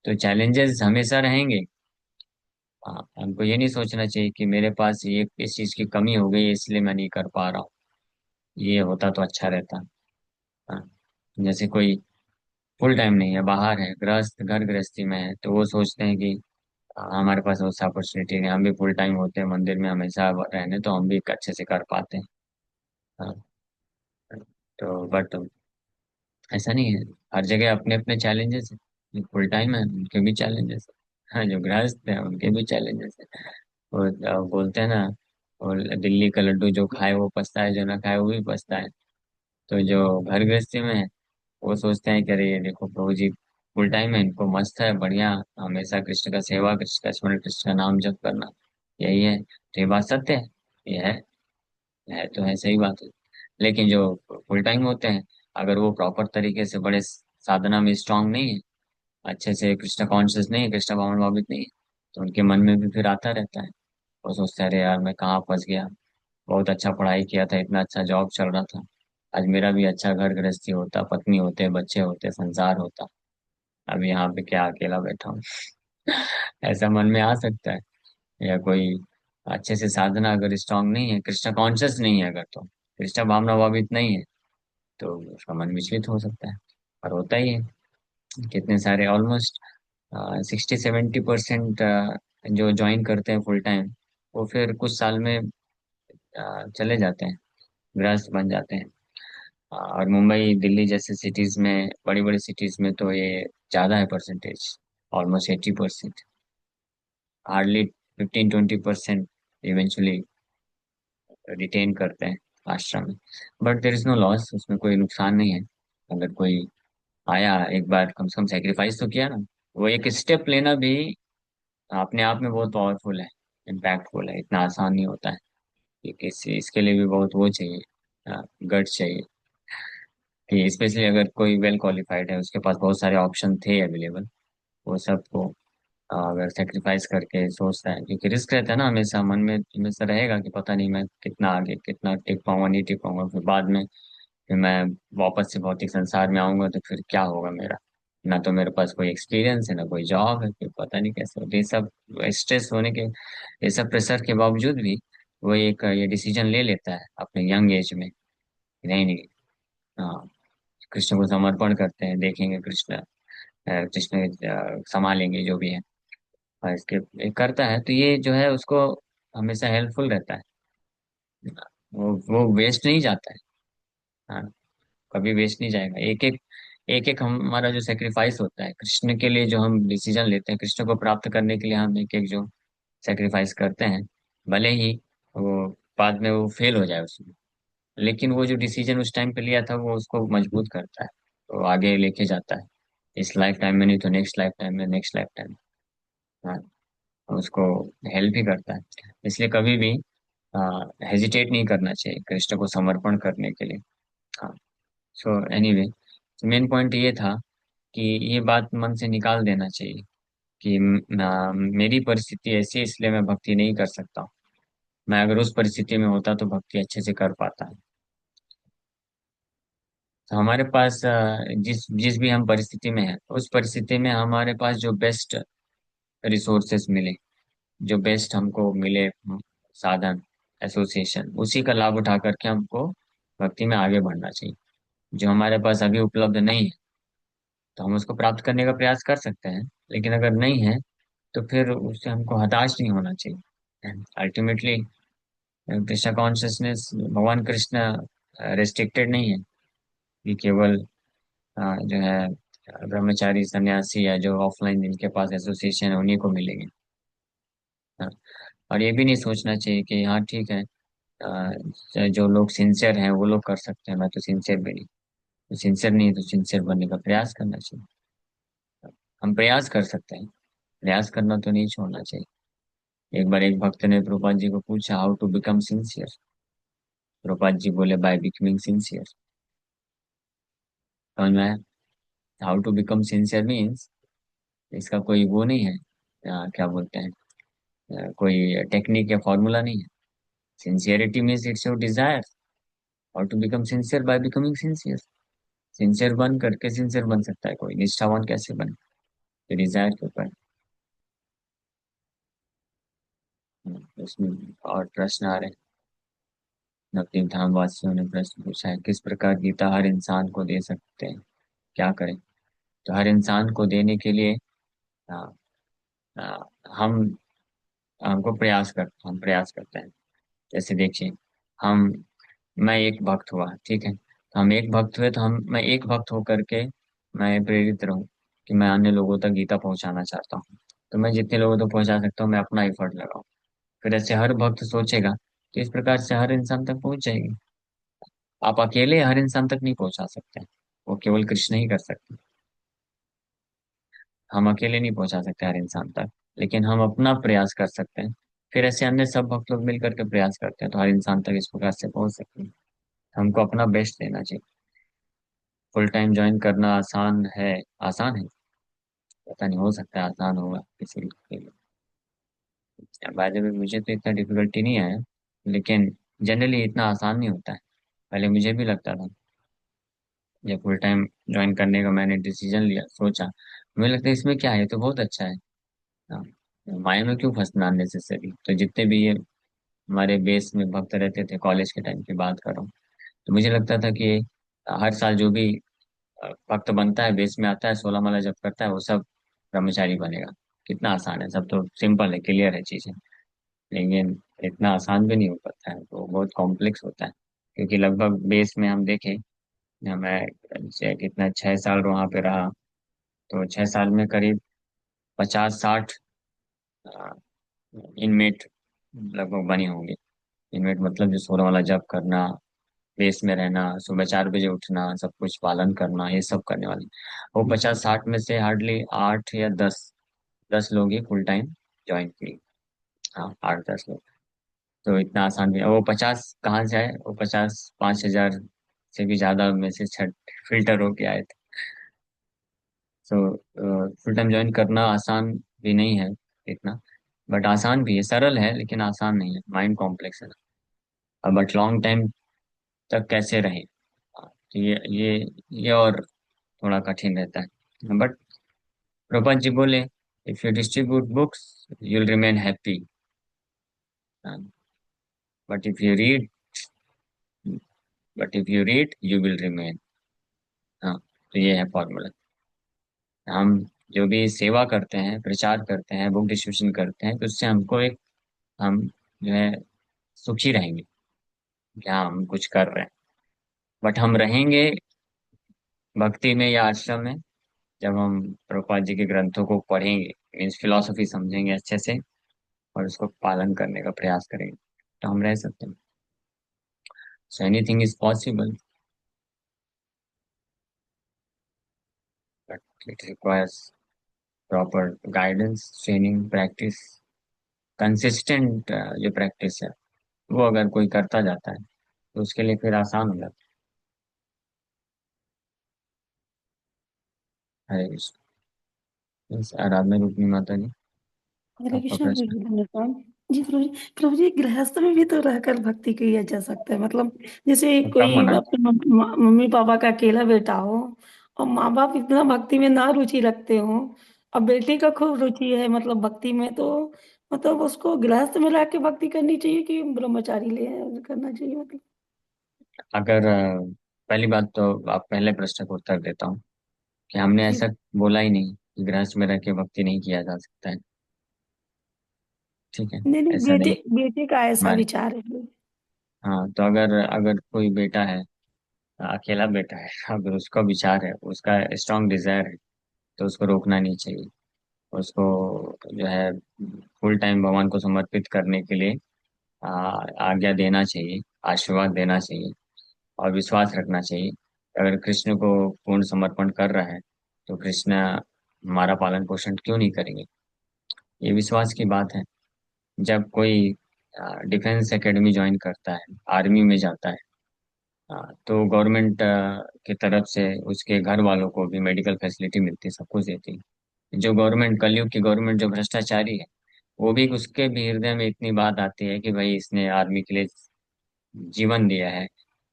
तो चैलेंजेस हमेशा रहेंगे। हाँ, हमको ये नहीं सोचना चाहिए कि मेरे पास ये इस चीज की कमी हो गई है इसलिए मैं नहीं कर पा रहा हूँ, ये होता तो अच्छा रहता। हाँ, जैसे कोई फुल टाइम नहीं है, बाहर है, गृहस्थ, घर गृहस्थी में है, तो वो सोचते हैं कि हमारे पास उस अपॉर्चुनिटी नहीं, हम भी फुल टाइम होते हैं मंदिर में हमेशा रहने तो हम भी अच्छे से कर पाते हैं। हाँ, तो बट ऐसा नहीं है, हर जगह अपने अपने चैलेंजेस है। जो फुल टाइम है उनके भी चैलेंजेस है, हाँ, जो गृहस्थ है उनके भी चैलेंजेस है। वो बोलते हैं ना, और दिल्ली का लड्डू जो खाए वो पछता है, जो ना खाए वो भी पछता है। तो जो घर गृहस्थी में है वो सोचते हैं कि अरे ये देखो प्रभु जी फुल टाइम है, इनको मस्त है, बढ़िया, हमेशा कृष्ण का सेवा, कृष्ण का स्मरण, कृष्ण का नाम जप करना, यही है। तो ये बात सत्य है, ये है तो है, सही बात है। लेकिन जो फुल टाइम होते हैं, अगर वो प्रॉपर तरीके से बड़े साधना में स्ट्रांग नहीं है, अच्छे से कृष्ण कॉन्शियस नहीं है, कृष्ण भावना भावित नहीं है, तो उनके मन में भी फिर आता रहता है। वो सोचते हैं अरे यार मैं कहाँ फंस गया, बहुत अच्छा पढ़ाई किया था, इतना अच्छा जॉब चल रहा था, आज मेरा भी अच्छा घर गृहस्थी होता, पत्नी होते, बच्चे होते, संसार होता, अब यहाँ पे क्या अकेला बैठा हूँ ऐसा मन में आ सकता है। या कोई अच्छे से साधना अगर स्ट्रांग नहीं है, कृष्ण कॉन्शियस नहीं है अगर, तो कृष्ण भावना भावित नहीं है, तो उसका मन विचलित हो सकता है। और होता ही है, कितने सारे ऑलमोस्ट 60-70% जो ज्वाइन करते हैं फुल टाइम, वो फिर कुछ साल में चले जाते हैं, गृहस्थ बन जाते हैं। और मुंबई दिल्ली जैसे सिटीज में, बड़ी बड़ी सिटीज में तो ये ज्यादा है percentage. Almost 80%, hardly 15-20% eventually retain करते हैं आश्रम में। But there is no loss, उसमें कोई नुकसान नहीं है। अगर कोई आया, एक बार कम से कम सेक्रीफाइस तो किया ना। वो एक स्टेप लेना भी अपने आप में बहुत पावरफुल है, इम्पैक्टफुल है, इतना आसान नहीं होता है। कि किसी इसके लिए भी बहुत वो चाहिए, गट्स चाहिए। कि स्पेशली अगर कोई वेल क्वालिफाइड है, उसके पास बहुत सारे ऑप्शन थे अवेलेबल, वो सबको अगर सेक्रीफाइस करके सोचता है, क्योंकि रिस्क रहता है ना, हमेशा मन में हमेशा रहेगा कि पता नहीं मैं कितना आगे, कितना टिक पाऊंगा नहीं टिक पाऊंगा, फिर बाद में फिर मैं वापस से भौतिक संसार में आऊंगा तो फिर क्या होगा मेरा। ना तो मेरे पास कोई एक्सपीरियंस है, ना कोई जॉब है, फिर पता नहीं कैसे होता। ये सब स्ट्रेस होने के, ये सब प्रेशर के बावजूद भी वो एक ये डिसीजन ले लेता है अपने यंग एज में कि नहीं नहीं, हाँ, कृष्ण को समर्पण करते हैं, देखेंगे कृष्ण, कृष्ण संभालेंगे जो भी है। और इसके ये करता है तो ये जो है उसको हमेशा हेल्पफुल रहता है। वो वेस्ट नहीं जाता है। हाँ, कभी वेस्ट नहीं जाएगा। एक एक हमारा जो सेक्रीफाइस होता है कृष्ण के लिए, जो हम डिसीजन लेते हैं कृष्ण को प्राप्त करने के लिए, हम एक एक जो सेक्रीफाइस करते हैं, भले ही वो बाद में वो फेल हो जाए उसमें, लेकिन वो जो डिसीजन उस टाइम पे लिया था वो उसको मजबूत करता है, तो आगे लेके जाता है। इस लाइफ टाइम में नहीं तो नेक्स्ट लाइफ टाइम में, नेक्स्ट लाइफ टाइम। हाँ, उसको हेल्प ही करता है। इसलिए कभी भी हेजिटेट नहीं करना चाहिए कृष्ण को समर्पण करने के लिए। हाँ। सो एनीवे, मेन पॉइंट ये था कि ये बात मन से निकाल देना चाहिए कि मेरी परिस्थिति ऐसी है इसलिए मैं भक्ति नहीं कर सकता हूँ। मैं अगर उस परिस्थिति में होता तो भक्ति अच्छे से कर पाता। तो हमारे पास जिस जिस भी हम परिस्थिति में हैं, उस परिस्थिति में हमारे पास जो बेस्ट रिसोर्सेस मिले, जो बेस्ट हमको मिले, साधन, एसोसिएशन, उसी का लाभ उठा करके हमको भक्ति में आगे बढ़ना चाहिए। जो हमारे पास अभी उपलब्ध नहीं है तो हम उसको प्राप्त करने का प्रयास कर सकते हैं, लेकिन अगर नहीं है तो फिर उससे हमको हताश नहीं होना चाहिए। अल्टीमेटली कृष्ण कॉन्शियसनेस, भगवान कृष्ण रेस्ट्रिक्टेड नहीं है कि केवल जो है ब्रह्मचारी सन्यासी या जो ऑफलाइन जिनके पास एसोसिएशन है उन्हीं को मिलेंगे। हाँ, और ये भी नहीं सोचना चाहिए कि हाँ ठीक है, जो लोग सिंसियर हैं वो लोग कर सकते हैं, मैं तो सिंसियर भी नहीं। तो सिंसियर नहीं है तो सिंसियर बनने का प्रयास करना चाहिए। हम प्रयास कर सकते हैं, प्रयास करना तो नहीं छोड़ना चाहिए। एक बार एक भक्त ने प्रभुपाद जी को पूछा, how to become sincere. Prabhupada ji बोले, बाय बिकमिंग सिंसियर। समझ में आया? How to become sincere means इसका कोई वो नहीं है, क्या बोलते हैं, कोई टेक्निक या फॉर्मूला नहीं है। Sincerity means it's your desire. How to become sincere, by becoming sincere. Sincere बन करके सिंसियर बन सकता है कोई, निष्ठावान कैसे बने? डिजायर के ऊपर। उसमें और प्रश्न आ रहे हैं। नवदीप धाम वासियों ने प्रश्न पूछा है, किस प्रकार गीता हर इंसान को दे सकते हैं, क्या करें? तो हर इंसान को देने के लिए आ, आ, हम हम प्रयास करते हैं। जैसे देखिए, हम मैं एक भक्त हुआ, ठीक है, तो हम एक भक्त हुए तो मैं एक भक्त होकर के मैं प्रेरित रहूं कि मैं अन्य लोगों तक गीता पहुंचाना चाहता हूँ। तो मैं जितने लोगों तक पहुंचा सकता हूँ मैं अपना एफर्ट लगाऊं। फिर ऐसे हर भक्त सोचेगा तो इस प्रकार से हर इंसान तक पहुंच जाएगी। आप अकेले हर इंसान तक नहीं पहुंचा सकते, वो केवल कृष्ण ही कर सकते। हम अकेले नहीं पहुंचा सकते हर इंसान तक, लेकिन हम अपना प्रयास कर सकते हैं। फिर ऐसे अन्य सब भक्त लोग मिल करके प्रयास करते हैं तो हर इंसान तक इस प्रकार से पहुंच सकते हैं। हमको अपना बेस्ट देना चाहिए। फुल टाइम ज्वाइन करना आसान है? आसान है? पता नहीं, हो सकता है आसान होगा किसी के लिए। बाय द वे, मुझे तो इतना डिफिकल्टी नहीं आया, लेकिन जनरली इतना आसान नहीं होता है। पहले मुझे भी लगता था, जब फुल टाइम ज्वाइन करने का मैंने डिसीजन लिया, सोचा, मुझे लगता है इसमें क्या है, ये तो बहुत अच्छा है। हाँ, माया में क्यों फंसना अननेसेसरी। तो जितने भी ये हमारे बेस में भक्त रहते थे, कॉलेज के टाइम की बात कर रहा हूँ, तो मुझे लगता था कि हर साल जो भी भक्त बनता है, बेस में आता है, 16 माला जप करता है, वो सब ब्रह्मचारी बनेगा। कितना आसान है, सब तो सिंपल है, क्लियर है चीजें। लेकिन इतना आसान भी नहीं हो पाता है, तो बहुत कॉम्प्लेक्स होता है। क्योंकि लगभग बेस में हम देखें, मैं कितना 6 साल वहां पे रहा, तो 6 साल में करीब 50-60 इनमेट लगभग बने होंगे। इनमेट मतलब जो 16 वाला जप करना, बेस में रहना, सुबह 4 बजे उठना, सब कुछ पालन करना, ये सब करने वाले। वो 50-60 में से हार्डली 8 या 10 लोग ही फुल टाइम ज्वाइन किए। हाँ, 8-10 लोग। तो इतना आसान भी, वो 50 कहाँ से आए? वो 50 5,000 से भी ज्यादा में से छठ फिल्टर होके आए थे। तो फुल टाइम ज्वाइन करना आसान भी नहीं है इतना, बट आसान भी है, सरल है लेकिन आसान नहीं है, माइंड कॉम्प्लेक्स है। बट लॉन्ग टाइम तक कैसे रहे, तो ये और थोड़ा कठिन रहता है। बट प्रभुपाद जी बोले, if you distribute books you will remain happy, but if you read but if you read you will remain. हाँ, तो ये है फॉर्मूला। हम जो भी सेवा करते हैं, प्रचार करते हैं, बुक डिस्ट्रीब्यूशन करते हैं, तो उससे हमको एक, हम जो है सुखी रहेंगे कि हाँ हम कुछ कर रहे हैं। बट हम रहेंगे भक्ति में या आश्रम में जब हम प्रभुपाद जी के ग्रंथों को पढ़ेंगे, मीन्स फिलोसफी समझेंगे अच्छे से और उसको पालन करने का प्रयास करेंगे, तो हम रह सकते हैं। So anything is possible, but it requires proper guidance, training, practice, consistent. जो प्रैक्टिस है वो अगर कोई करता जाता है तो उसके लिए फिर आसान हो जाता है। हरे कृष्ण। Yes, आराधना रूपनी माता जी, हरे आपका कृष्ण प्रश्न। प्रभु धन्यवाद। जी प्रभु जी, प्रभु जी गृहस्थ में भी तो रहकर भक्ति किया जा सकता है, मतलब जैसे तो कब कोई मना? अपने मम्मी पापा का अकेला बेटा हो और माँ बाप इतना भक्ति में ना रुचि रखते हो और बेटे का खूब रुचि है मतलब भक्ति में, तो मतलब उसको गृहस्थ में लाके भक्ति करनी चाहिए कि ब्रह्मचारी ले करना चाहिए मतलब। अगर पहली बात तो आप पहले प्रश्न को उत्तर देता हूँ कि हमने जी ऐसा बोला ही नहीं कि गृहस्थ में रह के भक्ति नहीं किया जा सकता है। ठीक है, नहीं नहीं, ऐसा बेटे नहीं बेटे का ऐसा हमारे। विचार है। हाँ, तो अगर अगर कोई बेटा है, अकेला बेटा है, अगर उसका विचार है, उसका स्ट्रांग डिजायर है, तो उसको रोकना नहीं चाहिए। उसको जो है फुल टाइम भगवान को समर्पित करने के लिए आ, आज्ञा देना चाहिए, आशीर्वाद देना चाहिए और विश्वास रखना चाहिए। अगर कृष्ण को पूर्ण समर्पण कर रहा है तो कृष्ण हमारा पालन पोषण क्यों नहीं करेंगे? ये विश्वास की बात है। जब कोई डिफेंस एकेडमी ज्वाइन करता है, आर्मी में जाता है, तो गवर्नमेंट की तरफ से उसके घर वालों को भी मेडिकल फैसिलिटी मिलती है, सब कुछ देती है। जो गवर्नमेंट, कलयुग की गवर्नमेंट जो भ्रष्टाचारी है, वो भी, उसके भी हृदय में इतनी बात आती है कि भाई इसने आर्मी के लिए जीवन दिया है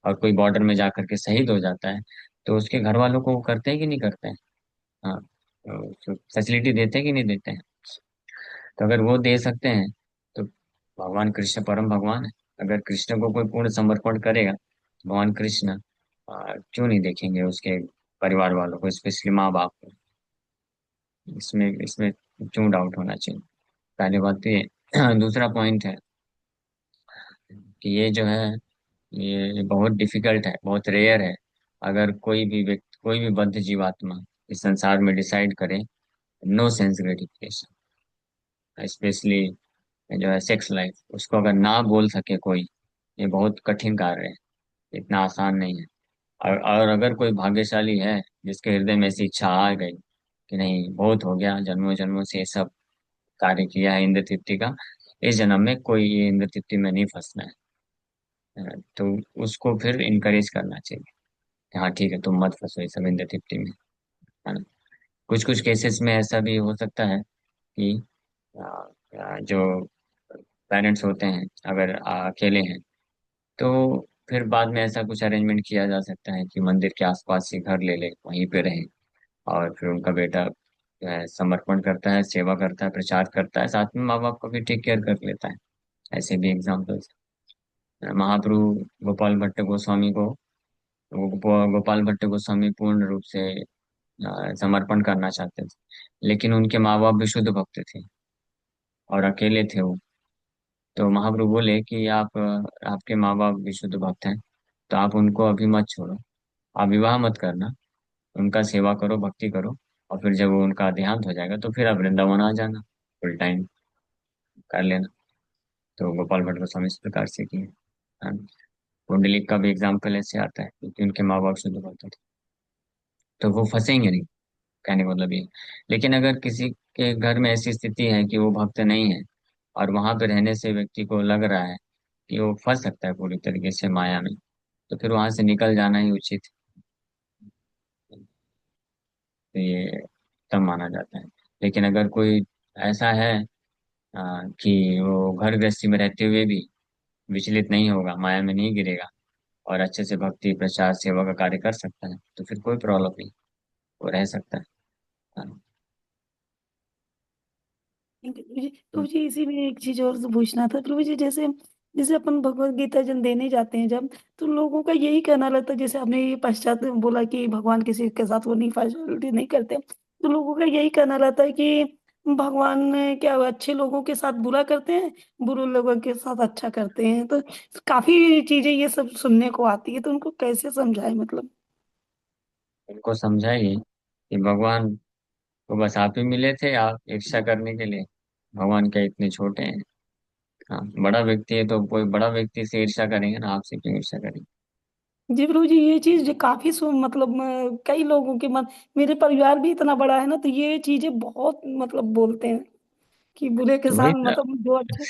और कोई बॉर्डर में जाकर के शहीद हो जाता है, तो उसके घर वालों को वो करते हैं कि नहीं करते हैं? हाँ, तो फैसिलिटी देते हैं कि नहीं देते हैं? तो अगर वो दे सकते हैं तो भगवान कृष्ण परम भगवान है। अगर कृष्ण को कोई पूर्ण समर्पण करेगा तो भगवान कृष्ण क्यों नहीं देखेंगे उसके परिवार वालों को, स्पेशली माँ बाप को? इसमें इसमें क्यों डाउट होना चाहिए? पहली बात तो ये। दूसरा पॉइंट है कि ये जो है, ये बहुत डिफिकल्ट है, बहुत रेयर है। अगर कोई भी व्यक्ति, कोई भी बद्ध जीवात्मा इस संसार में डिसाइड करे नो सेंस ग्रेटिफिकेशन, स्पेशली जो है सेक्स लाइफ, उसको अगर ना बोल सके कोई, ये बहुत कठिन कार्य है, इतना आसान नहीं है। और अगर कोई भाग्यशाली है जिसके हृदय में ऐसी इच्छा आ गई कि नहीं बहुत हो गया, जन्मों जन्मों से ये सब कार्य किया है इंद्र तृप्ति का, इस जन्म में कोई ये इंद्र तृप्ति में नहीं फंसना तो उसको फिर इनकरेज करना चाहिए कि हाँ ठीक है, तुम मत फंसो ये सब इंद्र तृप्ति में, है ना? कुछ कुछ केसेस में ऐसा भी हो सकता है कि जो पेरेंट्स होते हैं अगर अकेले हैं, तो फिर बाद में ऐसा कुछ अरेंजमेंट किया जा सकता है कि मंदिर के आसपास ही घर ले ले, वहीं पे रहे, और फिर उनका बेटा जो है समर्पण करता है, सेवा करता है, प्रचार करता है, साथ में माँ बाप का भी टेक केयर कर लेता है। ऐसे भी एग्जाम्पल्स। महाप्रभु गोपाल भट्ट गोस्वामी को, गोपाल भट्ट गोस्वामी पूर्ण रूप से समर्पण करना चाहते थे, लेकिन उनके माँ बाप भी शुद्ध भक्त थे और अकेले थे वो। तो महाप्रभु बोले कि आप, आपके माँ बाप भी शुद्ध भक्त हैं, तो आप उनको अभी मत छोड़ो, आप विवाह मत करना, उनका सेवा करो, भक्ति करो, और फिर जब वो उनका देहांत हो जाएगा तो फिर आप वृंदावन आ जाना, फुल टाइम कर लेना। तो गोपाल भट्ट गोस्वामी इस प्रकार से किए। हाँ, पुंडलिक का भी एग्जाम्पल ऐसे आता है क्योंकि उनके माँ बाप शुद्ध भक्त थे, तो वो फंसेंगे नहीं, कहने का मतलब ये। लेकिन अगर किसी के घर में ऐसी स्थिति है कि वो भक्त नहीं है और वहां पे रहने से व्यक्ति को लग रहा है कि वो फंस सकता है पूरी तरीके से माया में, तो फिर वहां से निकल जाना ही उचित है। तो ये तब माना जाता है। लेकिन अगर कोई ऐसा है कि वो घर गृहस्थी में रहते हुए भी विचलित नहीं होगा, माया में नहीं गिरेगा और अच्छे से भक्ति प्रचार सेवा का कार्य कर सकता है, तो फिर कोई प्रॉब्लम नहीं, वो रह सकता है। हाँ। प्रभु जी इसी में एक चीज और पूछना था प्रभु जी, जैसे जैसे अपन भगवत गीता जब देने जाते हैं जब, तो लोगों का यही कहना रहता है, जैसे आपने ये पश्चात बोला कि भगवान किसी के साथ वो नहीं पार्शियलिटी नहीं करते, तो लोगों का यही कहना रहता है कि भगवान क्या अच्छे लोगों के साथ बुरा करते हैं, बुरे लोगों के साथ अच्छा करते हैं, तो काफी चीजें ये सब सुनने को आती है, तो उनको कैसे समझाए मतलब। उनको समझाइए कि भगवान को बस आप ही मिले थे, आप ईर्ष्या करने के लिए। भगवान क्या इतने छोटे हैं? हाँ, बड़ा व्यक्ति है तो कोई बड़ा व्यक्ति से ईर्ष्या करेंगे ना, आपसे क्यों ईर्ष्या करेंगे? जी प्रभु जी, ये चीज जो काफी मतलब कई लोगों के मन, मेरे परिवार भी इतना बड़ा है ना, तो ये चीजें बहुत मतलब बोलते हैं कि बुरे के तो साथ वही तो, मतलब जो अच्छा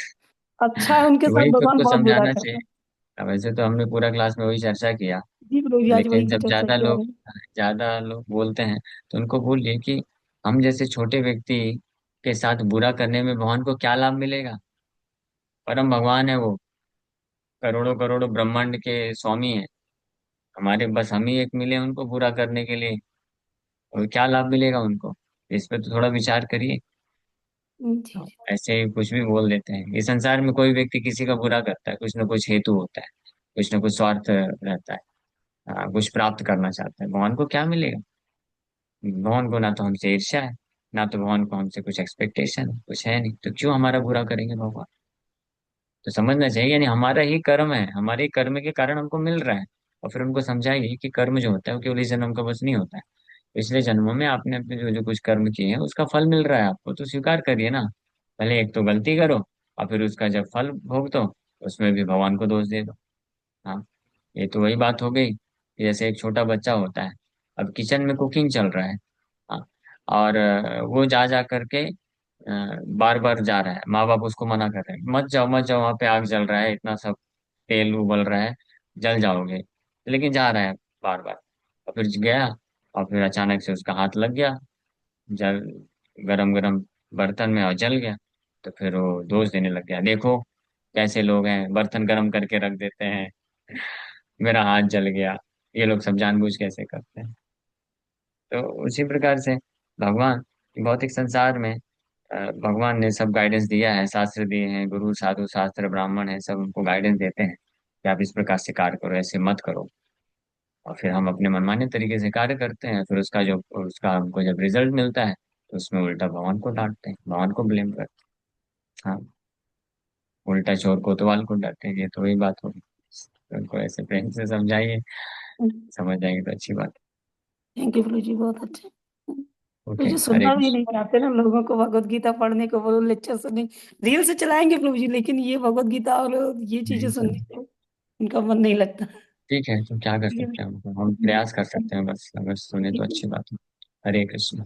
अच्छा है उनके तो साथ वही तो भगवान उसको बहुत बुरा समझाना करते चाहिए। हैं। अब वैसे तो हमने पूरा क्लास में वही चर्चा किया, जी प्रभु जी, आज वही लेकिन की जब चर्चा किया है। ज्यादा लोग बोलते हैं तो उनको बोलिए कि हम जैसे छोटे व्यक्ति के साथ बुरा करने में भगवान को क्या लाभ मिलेगा? परम भगवान है वो, करोड़ों करोड़ों ब्रह्मांड के स्वामी है। हमारे बस हम ही एक मिले उनको बुरा करने के लिए, और क्या लाभ मिलेगा उनको? इस पे तो थोड़ा विचार करिए। जी जी। ऐसे ही कुछ भी बोल देते हैं। इस संसार में कोई व्यक्ति किसी का बुरा करता है, कुछ ना कुछ हेतु होता है, कुछ ना कुछ स्वार्थ रहता है। कुछ प्राप्त करना चाहता है। भगवान को क्या मिलेगा? भगवान को ना तो हमसे ईर्ष्या है, ना तो भगवान को हमसे कुछ एक्सपेक्टेशन है, कुछ है नहीं, तो क्यों हमारा बुरा करेंगे भगवान? तो समझना चाहिए, यानी हमारा ही कर्म है, हमारे ही कर्म के कारण हमको मिल रहा है। और फिर उनको समझाइए कि कर्म जो होता है वो केवल इस जन्म का बस नहीं होता है। पिछले जन्मों में आपने अपने जो जो कुछ कर्म किए हैं उसका फल मिल रहा है आपको, तो स्वीकार करिए ना। पहले एक तो गलती करो और फिर उसका जब फल भोगतो उसमें भी भगवान को दोष दे दो। हाँ, ये तो वही बात हो गई कि जैसे एक छोटा बच्चा होता है, अब किचन में कुकिंग चल रहा है। हाँ, और वो जा जा करके बार बार जा रहा है, माँ बाप उसको मना कर रहे हैं, मत जाओ मत जाओ, वहां पे आग जल रहा है, इतना सब तेल उबल रहा है, जल जाओगे। लेकिन जा रहा है बार बार, और फिर गया, और फिर अचानक से उसका हाथ लग गया, जल गरम गरम बर्तन में, और जल गया। तो फिर वो दोष देने लग गया, देखो कैसे लोग हैं, बर्तन गरम करके रख देते हैं, मेरा हाथ जल गया। ये लोग सब जानबूझ कैसे करते हैं। तो उसी प्रकार से भगवान भौतिक संसार में भगवान ने सब गाइडेंस दिया है, शास्त्र दिए हैं, गुरु साधु शास्त्र ब्राह्मण है, सब उनको गाइडेंस देते हैं कि आप इस प्रकार से कार्य करो, ऐसे मत करो। और फिर हम अपने मनमाने तरीके से कार्य करते हैं, फिर उसका हमको जब रिजल्ट मिलता है तो उसमें उल्टा भगवान को डांटते हैं, भगवान को ब्लेम करते हैं। हाँ, उल्टा चोर कोतवाल को डांटते हैं, ये तो वही बात होगी। तो उनको ऐसे प्रेम से समझाइए, समझ जाएंगे तो अच्छी बात थैंक यू प्रभु जी, बहुत अच्छे। है। प्रभु ओके, जी हरे सुनना भी कृष्ण। नहीं चाहते ना लोगों को भगवत गीता पढ़ने को, बोलो लेक्चर सुनने, रील से चलाएंगे प्रभु जी, लेकिन ये भगवत गीता और ये चीजें नहीं सुनने सर, को उनका मन नहीं लगता। ठीक है, तो क्या कर ये सकते हैं, हम प्रयास कर सकते हैं बस, अगर सुने तो अच्छी बात है। हरे कृष्ण।